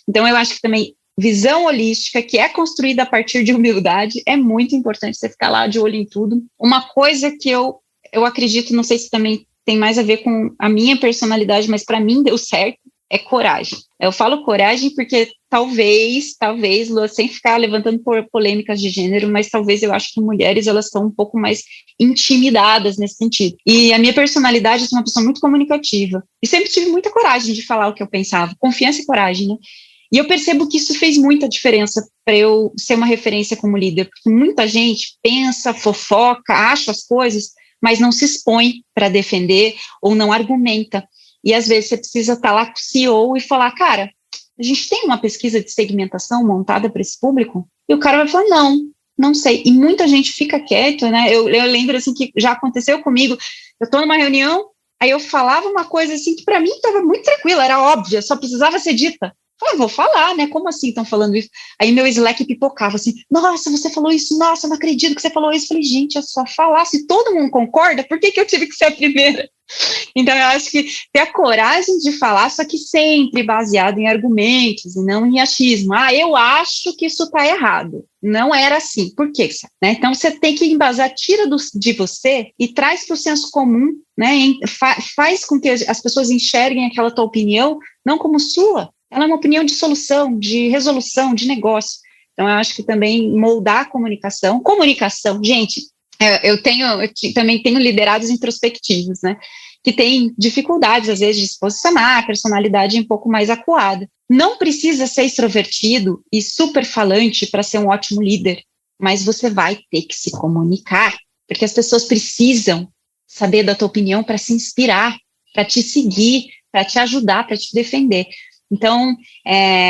Então, eu acho que também visão holística, que é construída a partir de humildade, é muito importante você ficar lá de olho em tudo. Uma coisa que eu acredito, não sei se também tem mais a ver com a minha personalidade, mas para mim deu certo, é coragem. Eu falo coragem porque talvez, Lua, sem ficar levantando polêmicas de gênero, mas talvez eu acho que mulheres, elas estão um pouco mais intimidadas nesse sentido. E a minha personalidade, eu sou uma pessoa muito comunicativa. E sempre tive muita coragem de falar o que eu pensava. Confiança e coragem, né? E eu percebo que isso fez muita diferença para eu ser uma referência como líder, porque muita gente pensa, fofoca, acha as coisas, mas não se expõe para defender ou não argumenta. E às vezes você precisa estar lá com o CEO e falar, cara, a gente tem uma pesquisa de segmentação montada para esse público? E o cara vai falar, não sei. E muita gente fica quieto, né? Eu lembro assim que já aconteceu comigo, eu estou numa reunião, aí eu falava uma coisa assim que para mim estava muito tranquila, era óbvia, só precisava ser dita. Eu vou falar, né? Como assim estão falando isso? Aí meu Slack pipocava assim, nossa, você falou isso, nossa, eu não acredito que você falou isso. Eu falei, gente, é só falar, se todo mundo concorda, por que eu tive que ser a primeira? Então eu acho que ter a coragem de falar, só que sempre baseado em argumentos e não em achismo. Eu acho que isso está errado. Não era assim. Por quê? Né? Então você tem que embasar, tira de você e traz para o senso comum, né? Faz com que as pessoas enxerguem aquela tua opinião não como sua. Ela é uma opinião de solução, de resolução, de negócio. Então, eu acho que também moldar a comunicação. Comunicação, gente, eu também tenho liderados introspectivos, né? Que têm dificuldades, às vezes, de se posicionar, a personalidade um pouco mais acuada. Não precisa ser extrovertido e super falante para ser um ótimo líder, mas você vai ter que se comunicar, porque as pessoas precisam saber da tua opinião para se inspirar, para te seguir, para te ajudar, para te defender. Então,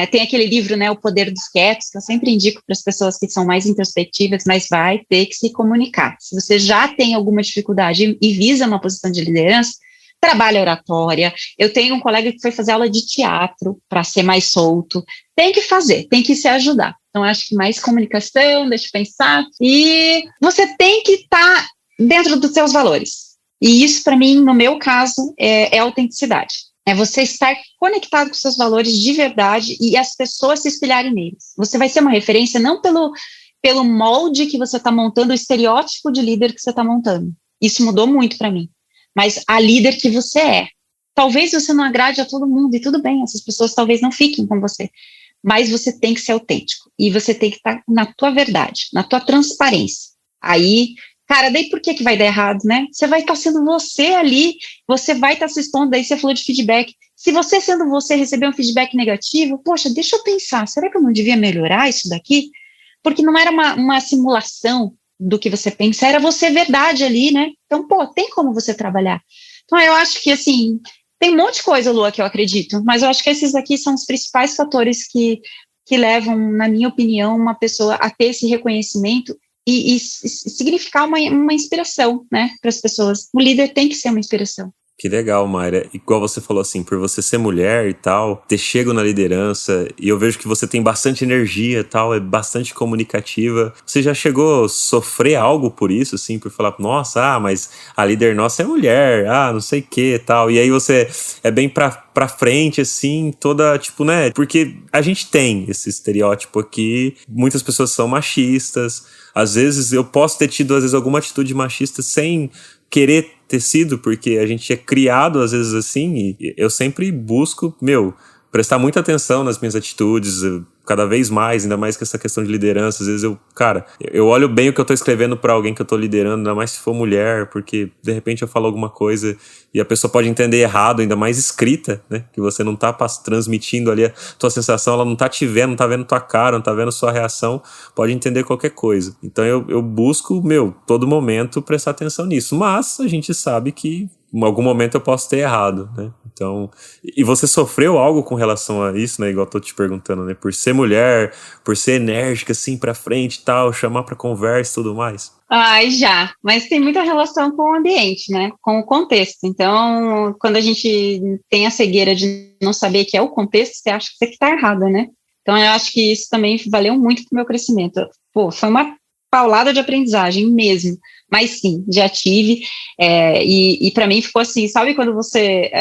tem aquele livro, né, O Poder dos Quietos, que eu sempre indico para as pessoas que são mais introspectivas, mas vai ter que se comunicar. Se você já tem alguma dificuldade e visa uma posição de liderança, trabalha oratória. Eu tenho um colega que foi fazer aula de teatro para ser mais solto. Tem que fazer, tem que se ajudar. Então, acho que mais comunicação, deixa eu pensar. E você tem que estar dentro dos seus valores. E isso, para mim, no meu caso, é autenticidade. É você estar conectado com seus valores de verdade e as pessoas se espelharem neles. Você vai ser uma referência não pelo molde que você está montando, o estereótipo de líder que você está montando. Isso mudou muito para mim. Mas a líder que você é. Talvez você não agrade a todo mundo, e tudo bem, essas pessoas talvez não fiquem com você. Mas você tem que ser autêntico. E você tem que estar na tua verdade, na tua transparência. Aí... Cara, daí por que vai dar errado, né? Você vai estar sendo você ali, você vai estar se expondo, daí você falou de feedback. Se você sendo você receber um feedback negativo, poxa, deixa eu pensar, será que eu não devia melhorar isso daqui? Porque não era uma simulação do que você pensa, era você verdade ali, né? Então, tem como você trabalhar. Então, eu acho que, assim, tem um monte de coisa, Lua, que eu acredito, mas eu acho que esses aqui são os principais fatores que levam, na minha opinião, uma pessoa a ter esse reconhecimento e significar uma inspiração, né, para as pessoas. O líder tem que ser uma inspiração. Que legal, Mayra. Igual você falou assim, por você ser mulher e tal, ter chego na liderança, e eu vejo que você tem bastante energia e tal, é bastante comunicativa. Você já chegou a sofrer algo por isso, assim, por falar, nossa, mas a líder nossa é mulher, não sei o que e tal. E aí você é bem pra frente, assim, toda, tipo, né? Porque a gente tem esse estereótipo aqui, muitas pessoas são machistas, às vezes eu posso ter tido, às vezes, alguma atitude machista sem querer ter sido, porque a gente é criado às vezes assim, e eu sempre busco, prestar muita atenção nas minhas atitudes, cada vez mais, ainda mais com essa questão de liderança. Às vezes eu olho bem o que eu tô escrevendo pra alguém que eu tô liderando, ainda mais se for mulher, porque de repente eu falo alguma coisa e a pessoa pode entender errado, ainda mais escrita, né, que você não tá transmitindo ali a tua sensação, ela não tá te vendo, não tá vendo tua cara, não tá vendo sua reação, pode entender qualquer coisa. Então eu busco, todo momento prestar atenção nisso, mas a gente sabe que em algum momento eu posso ter errado, né? Então, e você sofreu algo com relação a isso, né? Igual eu tô te perguntando, né? Por ser mulher, por ser enérgica, assim, pra frente e tal, chamar pra conversa e tudo mais. Já, mas tem muita relação com o ambiente, né? Com o contexto. Então, quando a gente tem a cegueira de não saber que é o contexto, você acha que você que tá errada, né? Então, eu acho que isso também valeu muito pro meu crescimento. Foi uma paulada de aprendizagem mesmo. Mas sim, já tive, e para mim ficou assim, sabe quando você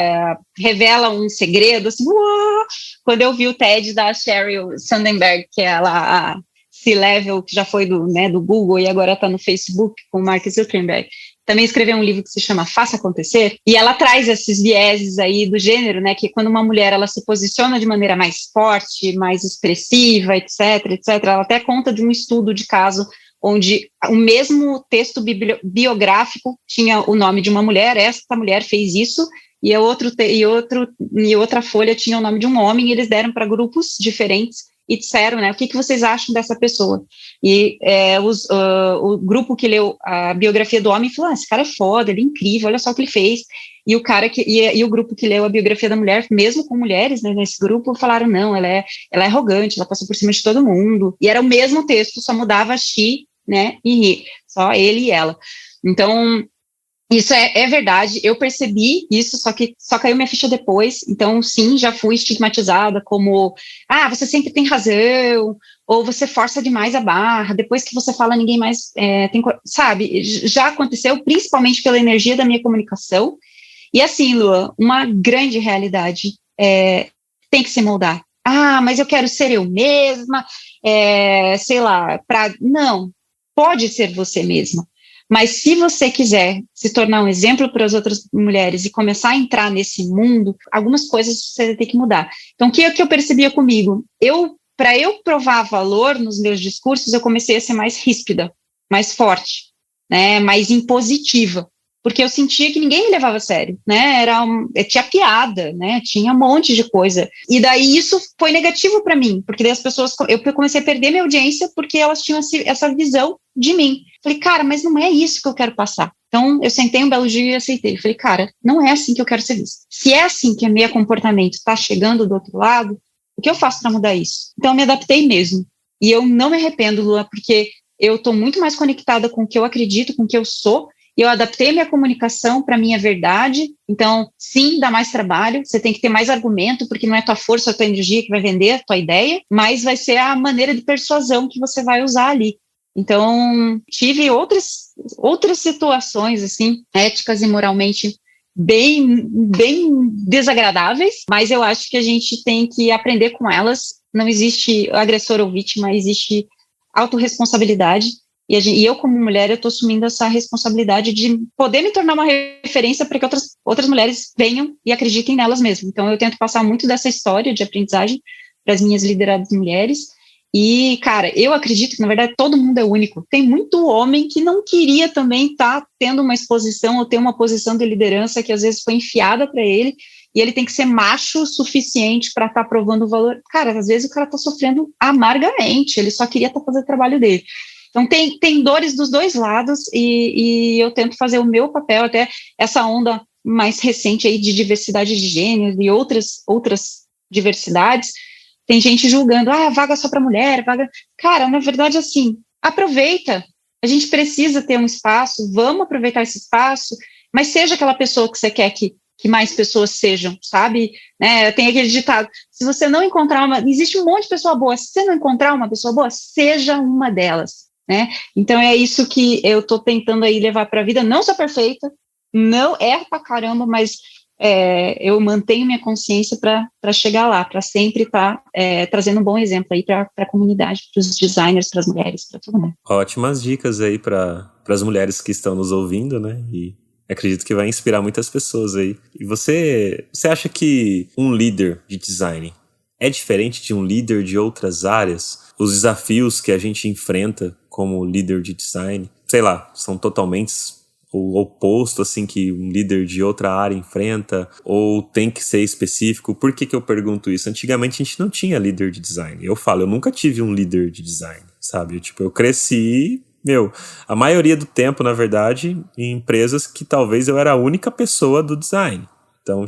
revela um segredo, assim, uau! Quando eu vi o TED da Sheryl Sandberg, que é ela, a C-Level, que já foi do Google e agora está no Facebook com o Mark Zuckerberg, também escreveu um livro que se chama Faça Acontecer, e ela traz esses vieses aí do gênero, né, que quando uma mulher ela se posiciona de maneira mais forte, mais expressiva, etc, ela até conta de um estudo de caso onde o mesmo texto biográfico tinha o nome de uma mulher, essa mulher fez isso, e outra folha tinha o nome de um homem, e eles deram para grupos diferentes e disseram, né, o que vocês acham dessa pessoa? E o grupo que leu a biografia do homem falou, esse cara é foda, ele é incrível, olha só o que ele fez. E o grupo que leu a biografia da mulher, mesmo com mulheres, né, nesse grupo, falaram, não, ela é arrogante, ela passou por cima de todo mundo. E era o mesmo texto, só mudava she, né, e he, só ele e ela. Então, isso é verdade, eu percebi isso, só caiu minha ficha depois, então sim, já fui estigmatizada como, você sempre tem razão, ou você força demais a barra, depois que você fala ninguém mais tem, sabe, já aconteceu, principalmente pela energia da minha comunicação, e assim, Lua, uma grande realidade tem que se moldar. Mas eu quero ser eu mesma, sei lá, não, pode ser você mesma. Mas se você quiser se tornar um exemplo para as outras mulheres e começar a entrar nesse mundo, algumas coisas você vai ter que mudar. Então, o que eu percebia comigo? Para eu provar valor nos meus discursos, eu comecei a ser mais ríspida, mais forte, né, mais impositiva, porque eu sentia que ninguém me levava a sério, né, tinha piada, né, tinha um monte de coisa, e daí isso foi negativo para mim, porque daí eu comecei a perder minha audiência, porque elas tinham essa visão de mim. Falei, cara, mas não é isso que eu quero passar. Então, eu sentei um belo dia e aceitei. Falei, cara, não é assim que eu quero ser vista. Se é assim que o meu comportamento está chegando do outro lado, o que eu faço para mudar isso? Então, eu me adaptei mesmo. E eu não me arrependo, Lua, porque eu estou muito mais conectada com o que eu acredito, com o que eu sou, e eu adaptei minha comunicação para a minha verdade. Então, sim, dá mais trabalho, você tem que ter mais argumento, porque não é tua força, a tua energia que vai vender a tua ideia, mas vai ser a maneira de persuasão que você vai usar ali. Então, tive outras situações, assim, éticas e moralmente bem desagradáveis, mas eu acho que a gente tem que aprender com elas. Não existe agressor ou vítima, existe autorresponsabilidade. E eu, como mulher, eu estou assumindo essa responsabilidade de poder me tornar uma referência para que outras mulheres venham e acreditem nelas mesmas. Então, eu tento passar muito dessa história de aprendizagem para as minhas lideradas mulheres. E, cara, eu acredito que, na verdade, todo mundo é único. Tem muito homem que não queria também estar tendo uma exposição ou ter uma posição de liderança que, às vezes, foi enfiada para ele, e ele tem que ser macho o suficiente para estar provando o valor. Cara, às vezes o cara está sofrendo amargamente, ele só queria estar fazendo o trabalho dele. Então, tem dores dos dois lados, e eu tento fazer o meu papel, até essa onda mais recente aí de diversidade de gêneros e outras diversidades. Tem gente julgando, vaga só para mulher, vaga... Cara, na verdade, assim, aproveita. A gente precisa ter um espaço, vamos aproveitar esse espaço, mas seja aquela pessoa que você quer que mais pessoas sejam, sabe? Né, tem aquele ditado, se você não encontrar existe um monte de pessoa boa, se você não encontrar uma pessoa boa, seja uma delas, né? Então, é isso que eu tô tentando aí levar para a vida. Não sou perfeita, não erro pra caramba, mas... eu mantenho minha consciência para chegar lá, para sempre estar trazendo um bom exemplo aí para a comunidade, para os designers, para as mulheres, para todo mundo. Ótimas dicas aí para as mulheres que estão nos ouvindo, né? E acredito que vai inspirar muitas pessoas aí. E você acha que um líder de design é diferente de um líder de outras áreas? Os desafios que a gente enfrenta como líder de design, sei lá, são totalmente o oposto, assim, que um líder de outra área enfrenta, ou tem que ser específico? Por que eu pergunto isso? Antigamente a gente não tinha líder de design. Eu nunca tive um líder de design, sabe? Eu cresci, a maioria do tempo, na verdade, em empresas que talvez eu era a única pessoa do design. Então,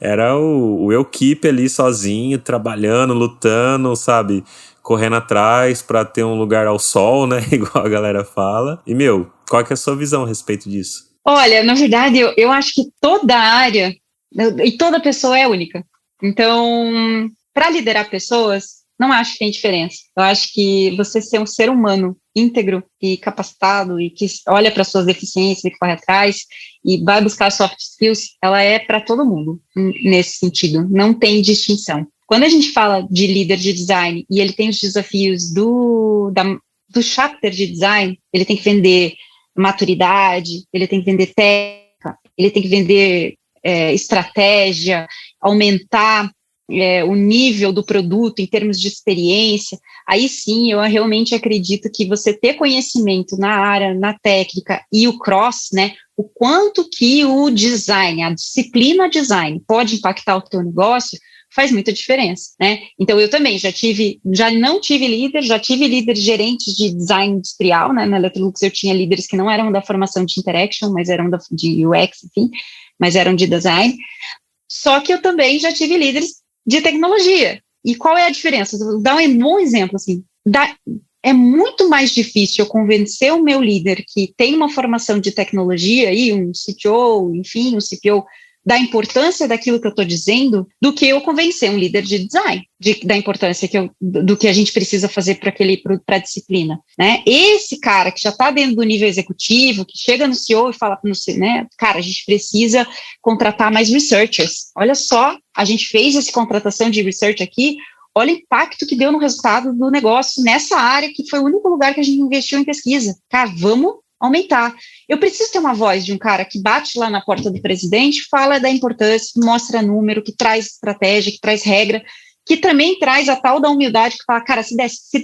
era o eu keep ali sozinho, trabalhando, lutando, sabe? Correndo atrás para ter um lugar ao sol, né? Igual a galera fala. E, qual que é a sua visão a respeito disso? Olha, na verdade, eu acho que toda área e toda pessoa é única. Então, para liderar pessoas, Não acho que tem diferença. Eu acho que você ser um ser humano íntegro e capacitado e que olha para suas deficiências e que corre atrás e vai buscar soft skills, ela é para todo mundo nesse sentido. Não tem distinção. Quando a gente fala de líder de design e ele tem os desafios do chapter de design, ele tem que vender maturidade, ele tem que vender técnica, ele tem que vender estratégia, aumentar o nível do produto em termos de experiência. Aí sim, eu realmente acredito que você ter conhecimento na área, na técnica e o cross, né, o quanto que o design, a disciplina design pode impactar o teu negócio, faz muita diferença, né? Então, eu também já não tive líder, já tive líderes gerentes de design industrial, né? Na Electrolux eu tinha líderes que não eram da formação de interaction, mas eram de UX, enfim, mas eram de design. Só que eu também já tive líderes de tecnologia. E qual é a diferença? Vou dar um bom exemplo, assim. É muito mais difícil eu convencer o meu líder que tem uma formação de tecnologia, aí, um CTO, enfim, um CPO, da importância daquilo que eu estou dizendo, do que eu convencer um líder de design da importância do que a gente precisa fazer para a disciplina, né? Esse cara que já está dentro do nível executivo, que chega no CEO e fala, né, cara, a gente precisa contratar mais researchers. Olha só, a gente fez essa contratação de research aqui, olha o impacto que deu no resultado do negócio nessa área, que foi o único lugar que a gente investiu em pesquisa. Cara, vamos aumentar. Eu preciso ter uma voz de um cara que bate lá na porta do presidente, fala da importância, mostra número, que traz estratégia, que traz regra, que também traz a tal da humildade, que fala, cara, se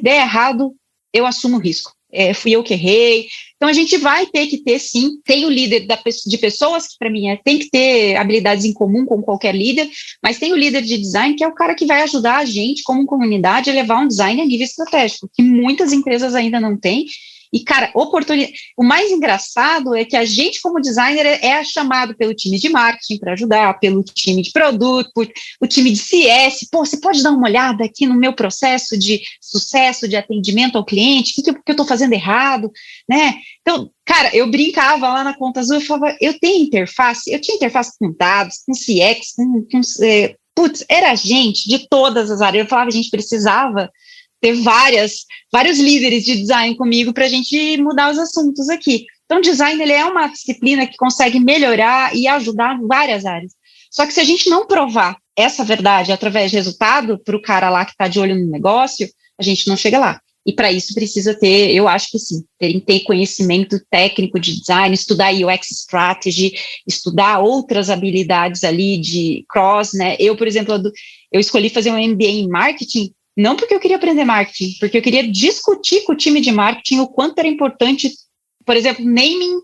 der errado, eu assumo o risco. Fui eu que errei. Então, a gente vai ter que ter, sim, tem o líder de pessoas, que para mim tem que ter habilidades em comum com qualquer líder, mas tem o líder de design, que é o cara que vai ajudar a gente, como comunidade, a levar um design a nível estratégico, que muitas empresas ainda não têm. E, cara, o mais engraçado é que a gente, como designer, é chamado pelo time de marketing para ajudar, pelo time de produto, o time de CS. Pô, você pode dar uma olhada aqui no meu processo de sucesso, de atendimento ao cliente, o que eu estou fazendo errado, né? Então, cara, eu brincava lá na Conta Azul, eu falava, eu tinha interface com dados, com CX, era gente de todas as áreas. Eu falava, a gente precisava ter vários líderes de design comigo para a gente mudar os assuntos aqui. Então, design ele é uma disciplina que consegue melhorar e ajudar em várias áreas. Só que se a gente não provar essa verdade através de resultado para o cara lá que está de olho no negócio, a gente não chega lá. E para isso precisa ter, eu acho que sim, ter conhecimento técnico de design, estudar UX Strategy, estudar outras habilidades ali de cross, né? Eu, por exemplo, eu escolhi fazer um MBA em marketing, não porque eu queria aprender marketing, porque eu queria discutir com o time de marketing o quanto era importante, por exemplo, naming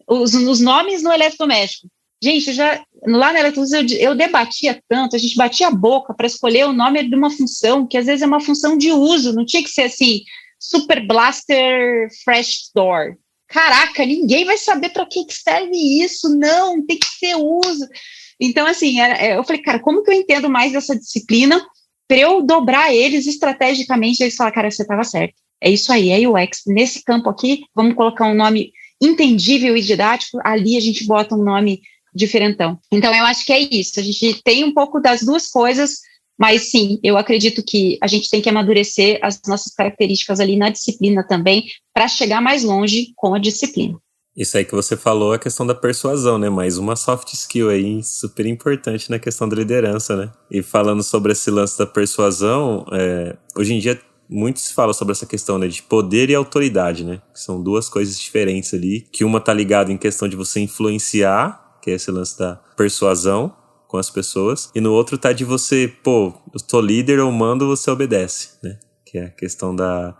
os nomes no eletrodoméstico. Gente, lá na Electrolux eu debatia tanto, a gente batia a boca para escolher o nome de uma função, que às vezes é uma função de uso, não tinha que ser assim, Super Blaster Fresh Door. Caraca, ninguém vai saber para que serve isso, não, tem que ser uso. Então, assim, eu falei, cara, como que eu entendo mais dessa disciplina para eu dobrar eles estrategicamente? Eles falaram, cara, você estava certo. É isso aí, é UX. Nesse campo aqui, vamos colocar um nome entendível e didático, ali a gente bota um nome diferentão. Então, eu acho que é isso. A gente tem um pouco das duas coisas, mas sim, eu acredito que a gente tem que amadurecer as nossas características ali na disciplina também, para chegar mais longe com a disciplina. Isso aí que você falou é a questão da persuasão, né? Mais uma soft skill aí, super importante na questão da liderança, né? E falando sobre esse lance da persuasão, hoje em dia muito se fala sobre essa questão, né, de poder e autoridade, né? Que são duas coisas diferentes ali, que uma tá ligada em questão de você influenciar, que é esse lance da persuasão com as pessoas, e no outro tá de você, eu sou líder, eu mando, você obedece, né? Que é a questão da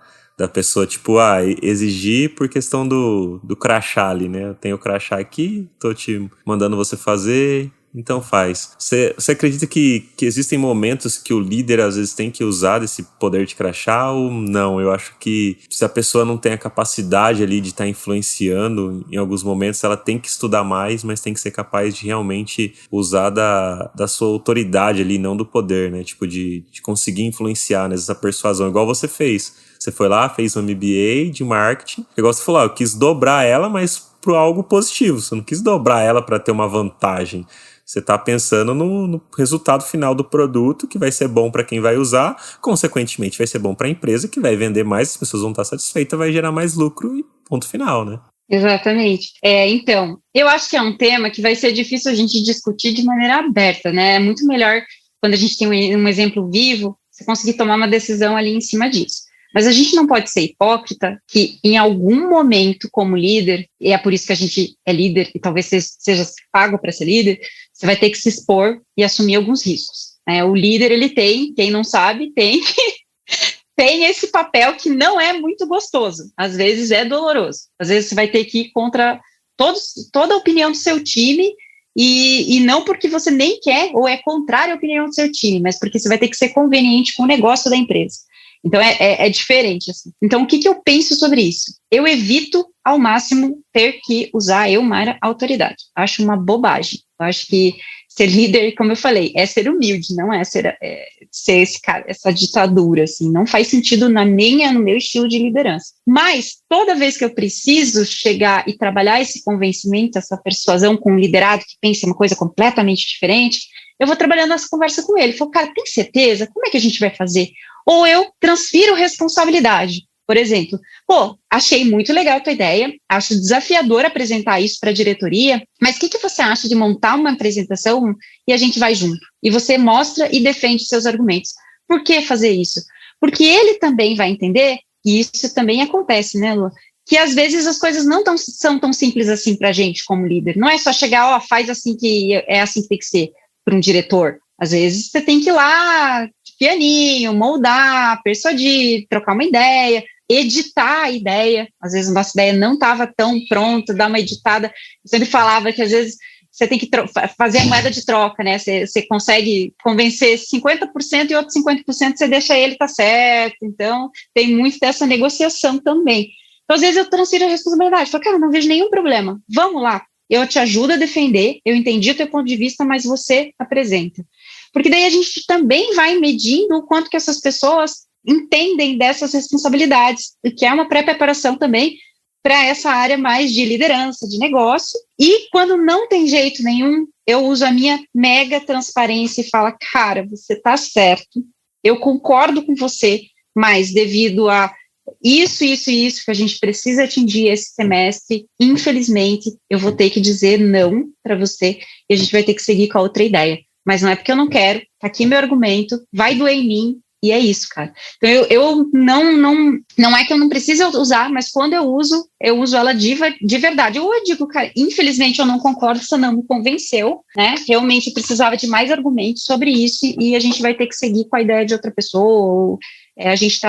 pessoa, tipo, exigir por questão do crachá ali, né? Eu tenho o crachá aqui, tô te mandando você fazer, então faz. Você acredita que existem momentos que o líder, às vezes, tem que usar desse poder de crachá ou não? Eu acho que se a pessoa não tem a capacidade ali de estar influenciando, em alguns momentos ela tem que estudar mais, mas tem que ser capaz de realmente usar da sua autoridade ali, não do poder, né? Tipo, de conseguir influenciar nessa persuasão, igual você fez. Você foi lá, fez um MBA de marketing. Igual você falou, eu quis dobrar ela, mas para algo positivo. Você não quis dobrar ela para ter uma vantagem. Você está pensando no resultado final do produto, que vai ser bom para quem vai usar, consequentemente vai ser bom para a empresa, que vai vender mais, as pessoas vão estar satisfeitas, vai gerar mais lucro e ponto final, né? Exatamente. Então, eu acho que é um tema que vai ser difícil a gente discutir de maneira aberta, né? É muito melhor quando a gente tem um exemplo vivo, você conseguir tomar uma decisão ali em cima disso. Mas a gente não pode ser hipócrita que em algum momento, como líder, e é por isso que a gente é líder e talvez seja pago para ser líder, você vai ter que se expor e assumir alguns riscos, né? O líder, ele tem, quem não sabe, tem esse papel que não é muito gostoso, às vezes é doloroso, às vezes você vai ter que ir contra toda a opinião do seu time, e não porque você nem quer ou é contrário à opinião do seu time, mas porque você vai ter que ser conveniente com o negócio da empresa. Então, é diferente, assim. Então, o que eu penso sobre isso? Eu evito, ao máximo, ter que usar uma autoridade. Acho uma bobagem. Eu acho que ser líder, como eu falei, é ser humilde, não é ser esse cara, essa ditadura, assim. Não faz sentido nem no meu estilo de liderança. Mas, toda vez que eu preciso chegar e trabalhar esse convencimento, essa persuasão com um liderado que pensa uma coisa completamente diferente, eu vou trabalhando essa conversa com ele. Falo, cara, tem certeza? Como é que a gente vai fazer? Ou eu transfiro responsabilidade. Por exemplo, achei muito legal a tua ideia, acho desafiador apresentar isso para a diretoria, mas o que você acha de montar uma apresentação e a gente vai junto? E você mostra e defende seus argumentos. Por que fazer isso? Porque ele também vai entender, e isso também acontece, né, Lu? Que às vezes as coisas não são tão simples assim para a gente como líder. Não é só chegar, faz assim que é assim que tem que ser para um diretor. Às vezes você tem que ir lá, pianinho, moldar, persuadir, trocar uma ideia, editar a ideia. Às vezes a nossa ideia não estava tão pronta, dar uma editada. Eu sempre falava que às vezes você tem que fazer a moeda de troca, né? Você consegue convencer 50% e outros 50% você deixa ele estar certo. Então, tem muito dessa negociação também. Então, às vezes eu transfiro a responsabilidade. Falo, cara, não vejo nenhum problema. Vamos lá. Eu te ajudo a defender, eu entendi o teu ponto de vista, mas você apresenta. Porque daí a gente também vai medindo o quanto que essas pessoas entendem dessas responsabilidades, e que é uma pré-preparação também para essa área mais de liderança, de negócio. E quando não tem jeito nenhum, eu uso a minha mega transparência e falo, cara, você está certo, eu concordo com você, mas devido a isso que a gente precisa atingir esse semestre, infelizmente, eu vou ter que dizer não para você e a gente vai ter que seguir com a outra ideia. Mas não é porque eu não quero, tá aqui meu argumento, vai doer em mim, e é isso, cara. Então, eu não é que eu não precise usar, mas quando eu uso ela de verdade. Ou eu digo, cara, infelizmente eu não concordo, você não me convenceu, né? Realmente eu precisava de mais argumentos sobre isso e a gente vai ter que seguir com a ideia de outra pessoa, ou a gente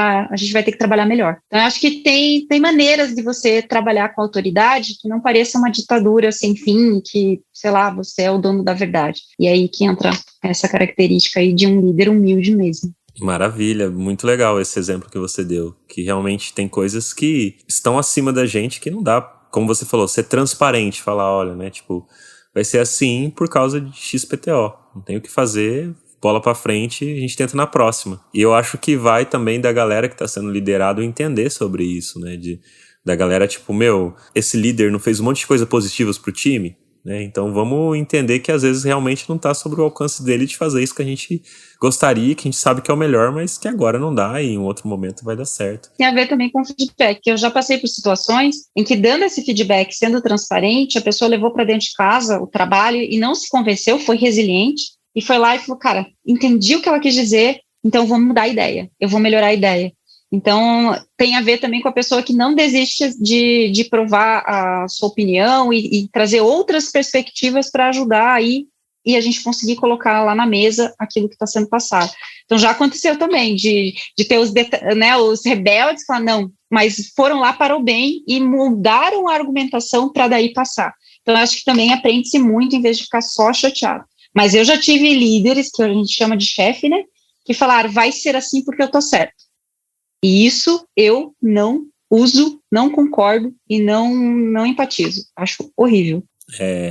vai ter que trabalhar melhor. Então, eu acho que tem maneiras de você trabalhar com autoridade que não pareça uma ditadura sem fim, que, sei lá, você é o dono da verdade. E aí que entra essa característica aí de um líder humilde mesmo. Maravilha, muito legal esse exemplo que você deu, que realmente tem coisas que estão acima da gente que não dá, como você falou, ser transparente, falar, olha, né, tipo, vai ser assim por causa de XPTO, não tem o que fazer, bola pra frente, a gente tenta na próxima. E eu acho que vai também da galera que tá sendo liderado entender sobre isso, né, da galera, tipo, esse líder não fez um monte de coisas positivas pro time, né, então vamos entender que às vezes realmente não tá sobre o alcance dele de fazer isso que a gente gostaria, que a gente sabe que é o melhor, mas que agora não dá e em um outro momento vai dar certo. Tem a ver também com feedback, que eu já passei por situações em que, dando esse feedback, sendo transparente, a pessoa levou para dentro de casa o trabalho e não se convenceu, foi resiliente e foi lá e falou, cara, entendi o que ela quis dizer, então vamos mudar a ideia, eu vou melhorar a ideia. Então, tem a ver também com a pessoa que não desiste de provar a sua opinião e trazer outras perspectivas para ajudar aí e a gente conseguir colocar lá na mesa aquilo que está sendo passado. Então, já aconteceu também de ter os rebeldes falar, não, mas foram lá para o bem e mudaram a argumentação para daí passar. Então, eu acho que também aprende-se muito em vez de ficar só chateado. Mas eu já tive líderes, que a gente chama de chefe, né, que falaram, vai ser assim porque eu estou certo. E isso eu não uso, não concordo e não empatizo. Acho horrível.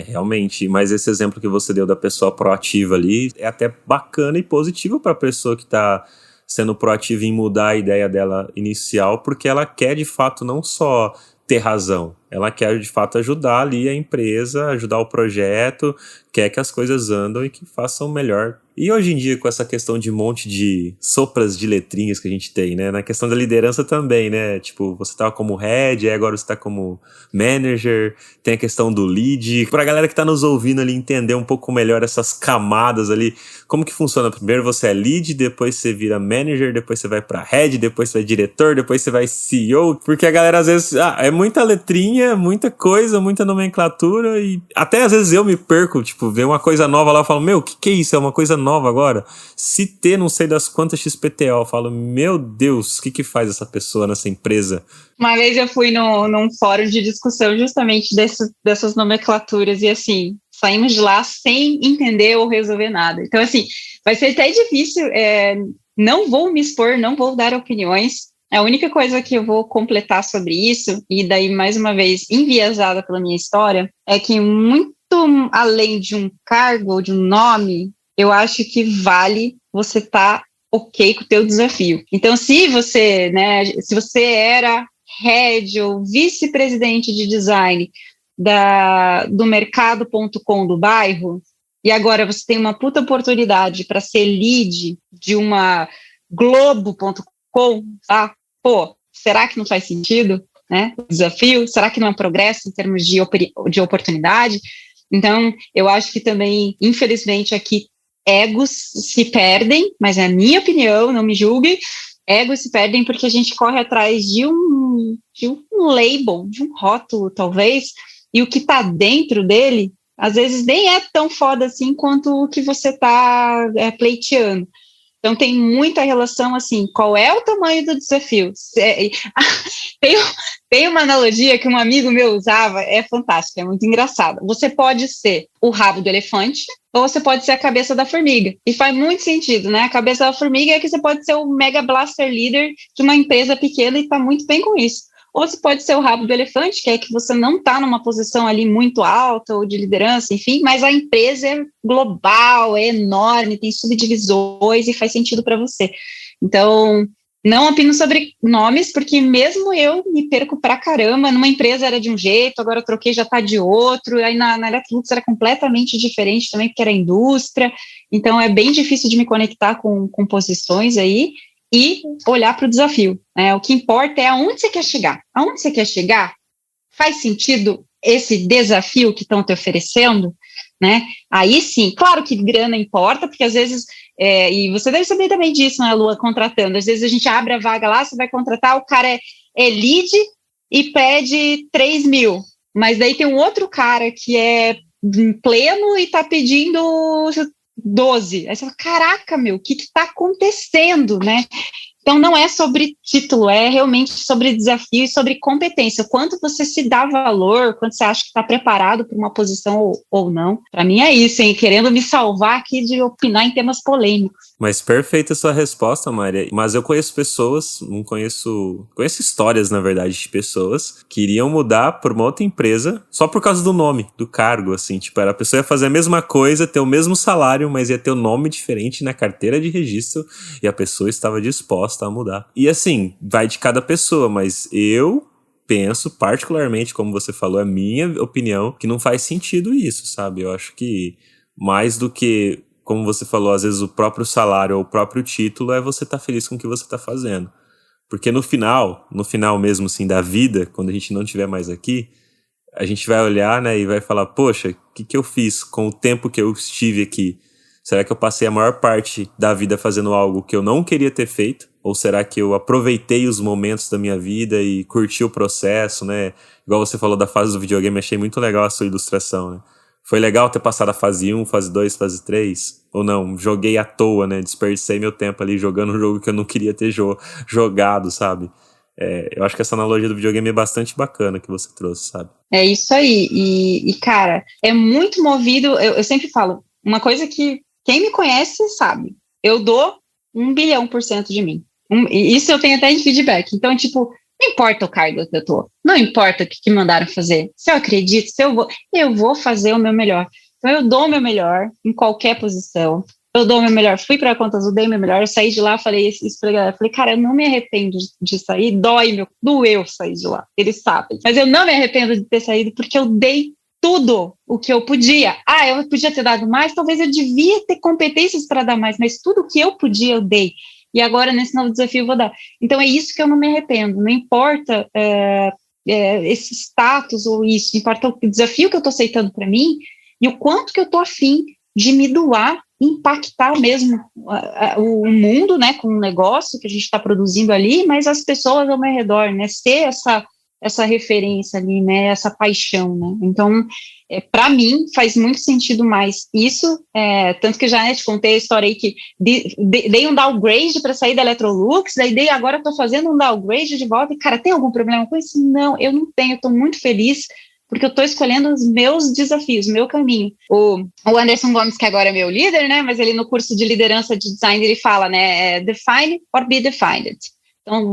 Realmente, mas esse exemplo que você deu da pessoa proativa ali é até bacana e positivo para a pessoa que está sendo proativa em mudar a ideia dela inicial, porque ela quer de fato não só ter razão, Ela quer, de fato, ajudar ali a empresa, ajudar o projeto, quer que as coisas andam e que façam melhor. E hoje em dia, com essa questão de um monte de sopras de letrinhas que a gente tem, né? Na questão da liderança também, né? Tipo, você tá como head, aí agora você tá como manager, tem a questão do lead. Pra galera que tá nos ouvindo ali entender um pouco melhor essas camadas ali, como que funciona? Primeiro você é lead, depois você vira manager, depois você vai pra head, depois você vai diretor, depois você vai CEO, porque a galera às vezes, é muita letrinha, muita coisa, muita nomenclatura e até às vezes eu me perco, tipo, vê uma coisa nova lá, eu falo, meu, o que é isso? É uma coisa nova agora? Se ter não sei das quantas XPTO, eu falo, meu Deus, o que faz essa pessoa nessa empresa? Uma vez eu fui num fórum de discussão justamente dessas nomenclaturas e assim, saímos de lá sem entender ou resolver nada. Então assim, vai ser até difícil, não vou me expor, não vou dar opiniões. A única coisa que eu vou completar sobre isso, e daí mais uma vez enviesada pela minha história, é que muito além de um cargo ou de um nome, eu acho que vale você estar ok com o teu desafio. Então, se você era head ou vice-presidente de design do mercado.com do bairro, e agora você tem uma puta oportunidade para ser lead de uma globo.com, tá? Pô, será que não faz sentido, né? O desafio, será que não é um progresso em termos de oportunidade? Então, eu acho que também, infelizmente, aqui egos se perdem, mas é a minha opinião, não me julgue, egos se perdem porque a gente corre atrás de um label, de um rótulo, talvez, e o que está dentro dele, às vezes nem é tão foda assim quanto o que você está pleiteando. Então, tem muita relação, assim, qual é o tamanho do desafio? Tem uma analogia que um amigo meu usava, é fantástica, é muito engraçada. Você pode ser o rabo do elefante ou você pode ser a cabeça da formiga. E faz muito sentido, né? A cabeça da formiga é que você pode ser o mega blaster leader de uma empresa pequena e está muito bem com isso. Ou você pode ser o rabo do elefante, que é que você não está numa posição ali muito alta ou de liderança, enfim, mas a empresa é global, é enorme, tem subdivisões e faz sentido para você. Então, não opino sobre nomes, porque mesmo eu me perco pra caramba, numa empresa era de um jeito, agora eu troquei, já está de outro, aí na Electrolux era completamente diferente também, porque era indústria, então é bem difícil de me conectar com posições aí, e olhar para o desafio, né? O que importa é aonde você quer chegar. Aonde você quer chegar? Faz sentido esse desafio que estão te oferecendo, né? Aí sim, claro que grana importa, porque às vezes, e você deve saber também disso, né, Lua, contratando, às vezes a gente abre a vaga lá, você vai contratar, o cara é lead e pede 3 mil, mas daí tem um outro cara que é em pleno e está pedindo 12. Aí você fala, caraca, meu, o que está acontecendo, né? Então, não é sobre título, é realmente sobre desafio e sobre competência. Quanto você se dá valor, quanto você acha que está preparado para uma posição ou não. Para mim é isso, hein? Querendo me salvar aqui de opinar em temas polêmicos. Mas perfeita a sua resposta, Maria. Mas eu conheço pessoas, conheço histórias, na verdade, de pessoas que iriam mudar para uma outra empresa só por causa do nome, do cargo, assim. Tipo, a pessoa ia fazer a mesma coisa, ter o mesmo salário, mas ia ter um nome diferente na carteira de registro e a pessoa estava disposta a mudar. E assim, vai de cada pessoa, mas eu penso, particularmente, como você falou, é a minha opinião, que não faz sentido isso, sabe? Eu acho que mais do que, como você falou, às vezes o próprio salário ou o próprio título é você estar feliz com o que você está fazendo. Porque no final mesmo assim da vida, quando a gente não estiver mais aqui, a gente vai olhar, né, e vai falar, poxa, o que eu fiz com o tempo que eu estive aqui? Será que eu passei a maior parte da vida fazendo algo que eu não queria ter feito? Ou será que eu aproveitei os momentos da minha vida e curti o processo, né? Igual você falou da fase do videogame, achei muito legal a sua ilustração, né? Foi legal ter passado a fase 1, fase 2, fase 3? Ou não? Joguei à toa, né? Desperdicei meu tempo ali jogando um jogo que eu não queria ter jogado, sabe? Eu acho que essa analogia do videogame é bastante bacana que você trouxe, sabe? É isso aí. E cara, é muito movido... Eu sempre falo, uma coisa que quem me conhece sabe. Eu dou 1 bilhão% de mim. Isso eu tenho até de feedback. Então, tipo, não importa o cargo que eu tô, não importa o que mandaram fazer. Se eu acredito, eu vou fazer o meu melhor. Então, eu dou o meu melhor em qualquer posição. eu dou o meu melhor. Fui para a Conta Azul, dei o meu melhor, eu saí de lá, falei isso pra galera, falei, cara, eu não me arrependo de sair, doeu sair de lá, eles sabem, mas eu não me arrependo de ter saído, porque eu dei tudo o que eu podia. Eu podia ter dado mais, talvez eu devia ter competências para dar mais, mas tudo o que eu podia eu dei. E agora, nesse novo desafio, eu vou dar. Então, é isso que eu não me arrependo. Não importa esse status ou isso, importa o desafio que eu estou aceitando para mim e o quanto que eu estou afim de me doar, impactar mesmo o mundo, né, com o negócio que a gente está produzindo ali, mas as pessoas ao meu redor, né, ser essa referência ali, né, essa paixão, né, então, para mim, faz muito sentido mais isso, tanto que já te contei a história aí que dei um downgrade para sair da Electrolux, daí agora estou fazendo um downgrade de volta, e cara, tem algum problema com isso? Não, eu não tenho, estou muito feliz, porque eu estou escolhendo os meus desafios, o meu caminho. O Anderson Gomes, que agora é meu líder, né, mas ele no curso de liderança de design, ele fala, né, define or be defined. Então,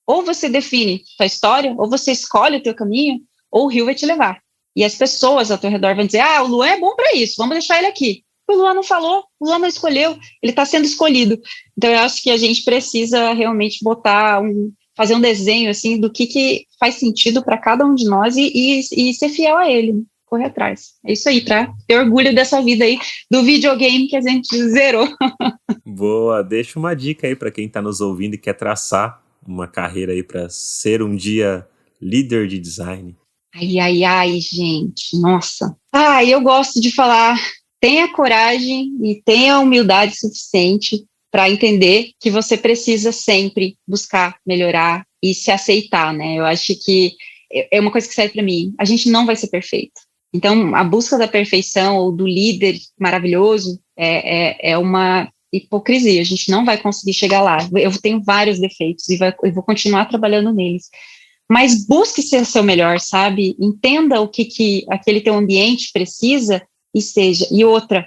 ou você define sua história, ou você escolhe o teu caminho, ou o rio vai te levar. E as pessoas ao teu redor vão dizer, o Luan é bom para isso, vamos deixar ele aqui. O Luan não falou, o Luan não escolheu, ele está sendo escolhido. Então, eu acho que a gente precisa realmente fazer um desenho, assim, do que faz sentido para cada um de nós e ser fiel a ele, correr atrás. É isso aí, para ter orgulho dessa vida aí, do videogame que a gente zerou. Boa, deixa uma dica aí para quem está nos ouvindo e quer traçar uma carreira aí para ser um dia líder de design. Ai, gente, nossa. Eu gosto de falar, tenha coragem e tenha humildade suficiente para entender que você precisa sempre buscar melhorar e se aceitar, né? Eu acho que é uma coisa que serve para mim. A gente não vai ser perfeito. Então, a busca da perfeição ou do líder maravilhoso é uma hipocrisia. A gente não vai conseguir chegar lá. Eu tenho vários defeitos e eu vou continuar trabalhando neles. Mas busque ser o seu melhor, sabe? Entenda o que aquele teu ambiente precisa e seja. E outra,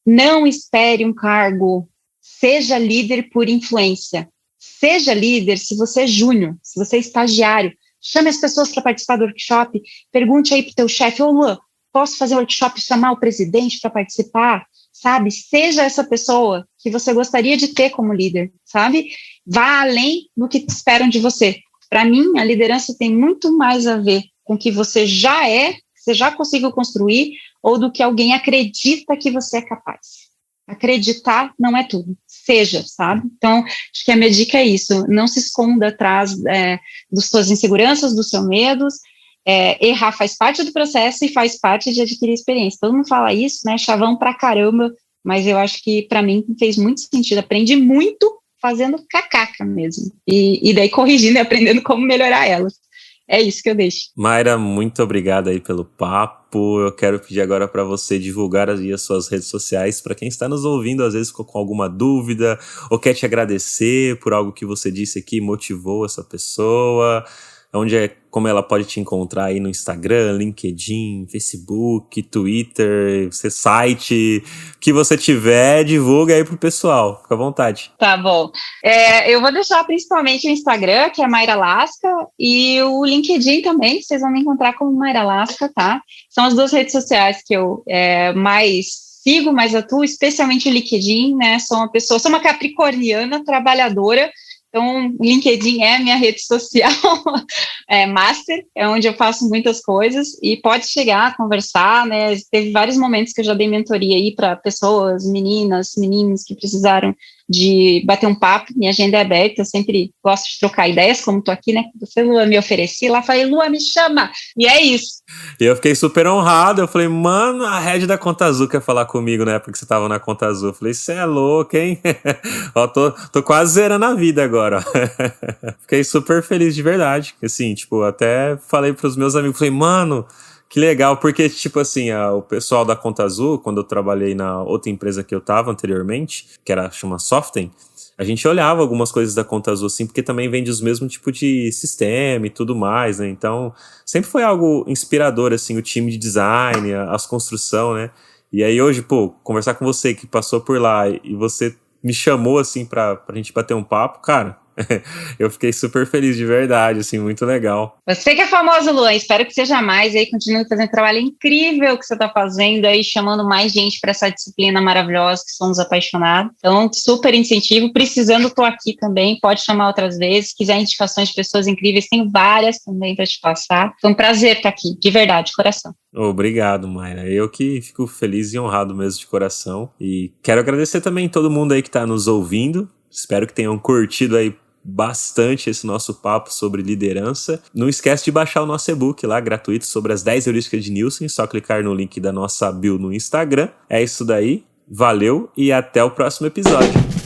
não espere um cargo. Seja líder por influência. Seja líder se você é júnior, se você é estagiário. Chame as pessoas para participar do workshop. Pergunte aí para o teu chefe, Luan, posso fazer um workshop e chamar o presidente para participar? Sabe? Seja essa pessoa que você gostaria de ter como líder, sabe? Vá além do que esperam de você. Para mim, a liderança tem muito mais a ver com o que você já que você já conseguiu construir, ou do que alguém acredita que você é capaz. Acreditar não é tudo, seja, sabe? Então, acho que a minha dica é isso, não se esconda atrás das suas inseguranças, dos seus medos, errar faz parte do processo e faz parte de adquirir experiência. Todo mundo fala isso, né, chavão pra caramba, mas eu acho que para mim fez muito sentido, aprendi muito fazendo cacaca mesmo, e daí corrigindo e aprendendo como melhorar elas. É isso que eu deixo. Mayra, muito obrigado aí pelo papo. Eu quero pedir agora para você divulgar as suas redes sociais para quem está nos ouvindo, às vezes ficou com alguma dúvida ou quer te agradecer por algo que você disse aqui, motivou essa pessoa. Como ela pode te encontrar aí no Instagram, LinkedIn, Facebook, Twitter, site, que você tiver, divulga aí pro pessoal, fica à vontade. Tá bom. Eu vou deixar principalmente o Instagram, que é Mayra Lasca, e o LinkedIn também, vocês vão me encontrar como Mayra Lasca, tá? São as duas redes sociais que eu mais sigo, mais atuo, especialmente o LinkedIn, né? Sou uma capricorniana, trabalhadora. Então, o LinkedIn é a minha rede social master, é onde eu faço muitas coisas e pode chegar a conversar, né? Teve vários momentos que eu já dei mentoria aí para pessoas, meninas, meninos que precisaram de bater um papo. Minha agenda é aberta, eu sempre gosto de trocar ideias, como estou aqui, né? Você, Lua, me ofereci lá, falei, Lua, me chama! E é isso. E eu fiquei super honrado, eu falei, mano, a Head da Conta Azul quer falar comigo na época que você tava na Conta Azul. Eu falei, você é louco, hein? Ó, tô quase zerando a vida agora, ó. Fiquei super feliz de verdade, assim, tipo, até falei pros meus amigos, falei, mano, que legal, porque, tipo assim, o pessoal da Conta Azul, quando eu trabalhei na outra empresa que eu tava anteriormente, chama Soften, a gente olhava algumas coisas da Conta Azul, assim, porque também vende os mesmos tipo de sistema e tudo mais, né? Então, sempre foi algo inspirador, assim, o time de design, as construção, né? E aí hoje, conversar com você que passou por lá e você me chamou, assim, pra gente bater um papo, cara, Eu fiquei super feliz de verdade, assim, muito legal. Você que é famoso, Luan, espero que seja mais aí, continue fazendo um trabalho incrível que você está fazendo aí, chamando mais gente para essa disciplina maravilhosa que somos apaixonados. Então, super incentivo, precisando, tô aqui também, pode chamar outras vezes, se quiser indicações de pessoas incríveis, tenho várias também para te passar. Foi um prazer estar aqui, de verdade, de coração. Obrigado, Mayra. Eu que fico feliz e honrado mesmo de coração. E quero agradecer também todo mundo aí que está nos ouvindo. Espero que tenham curtido aí bastante esse nosso papo sobre liderança. Não esquece de baixar o nosso e-book lá, gratuito, sobre as 10 heurísticas de Nielsen. Só clicar no link da nossa bio no Instagram. É isso daí. Valeu e até o próximo episódio.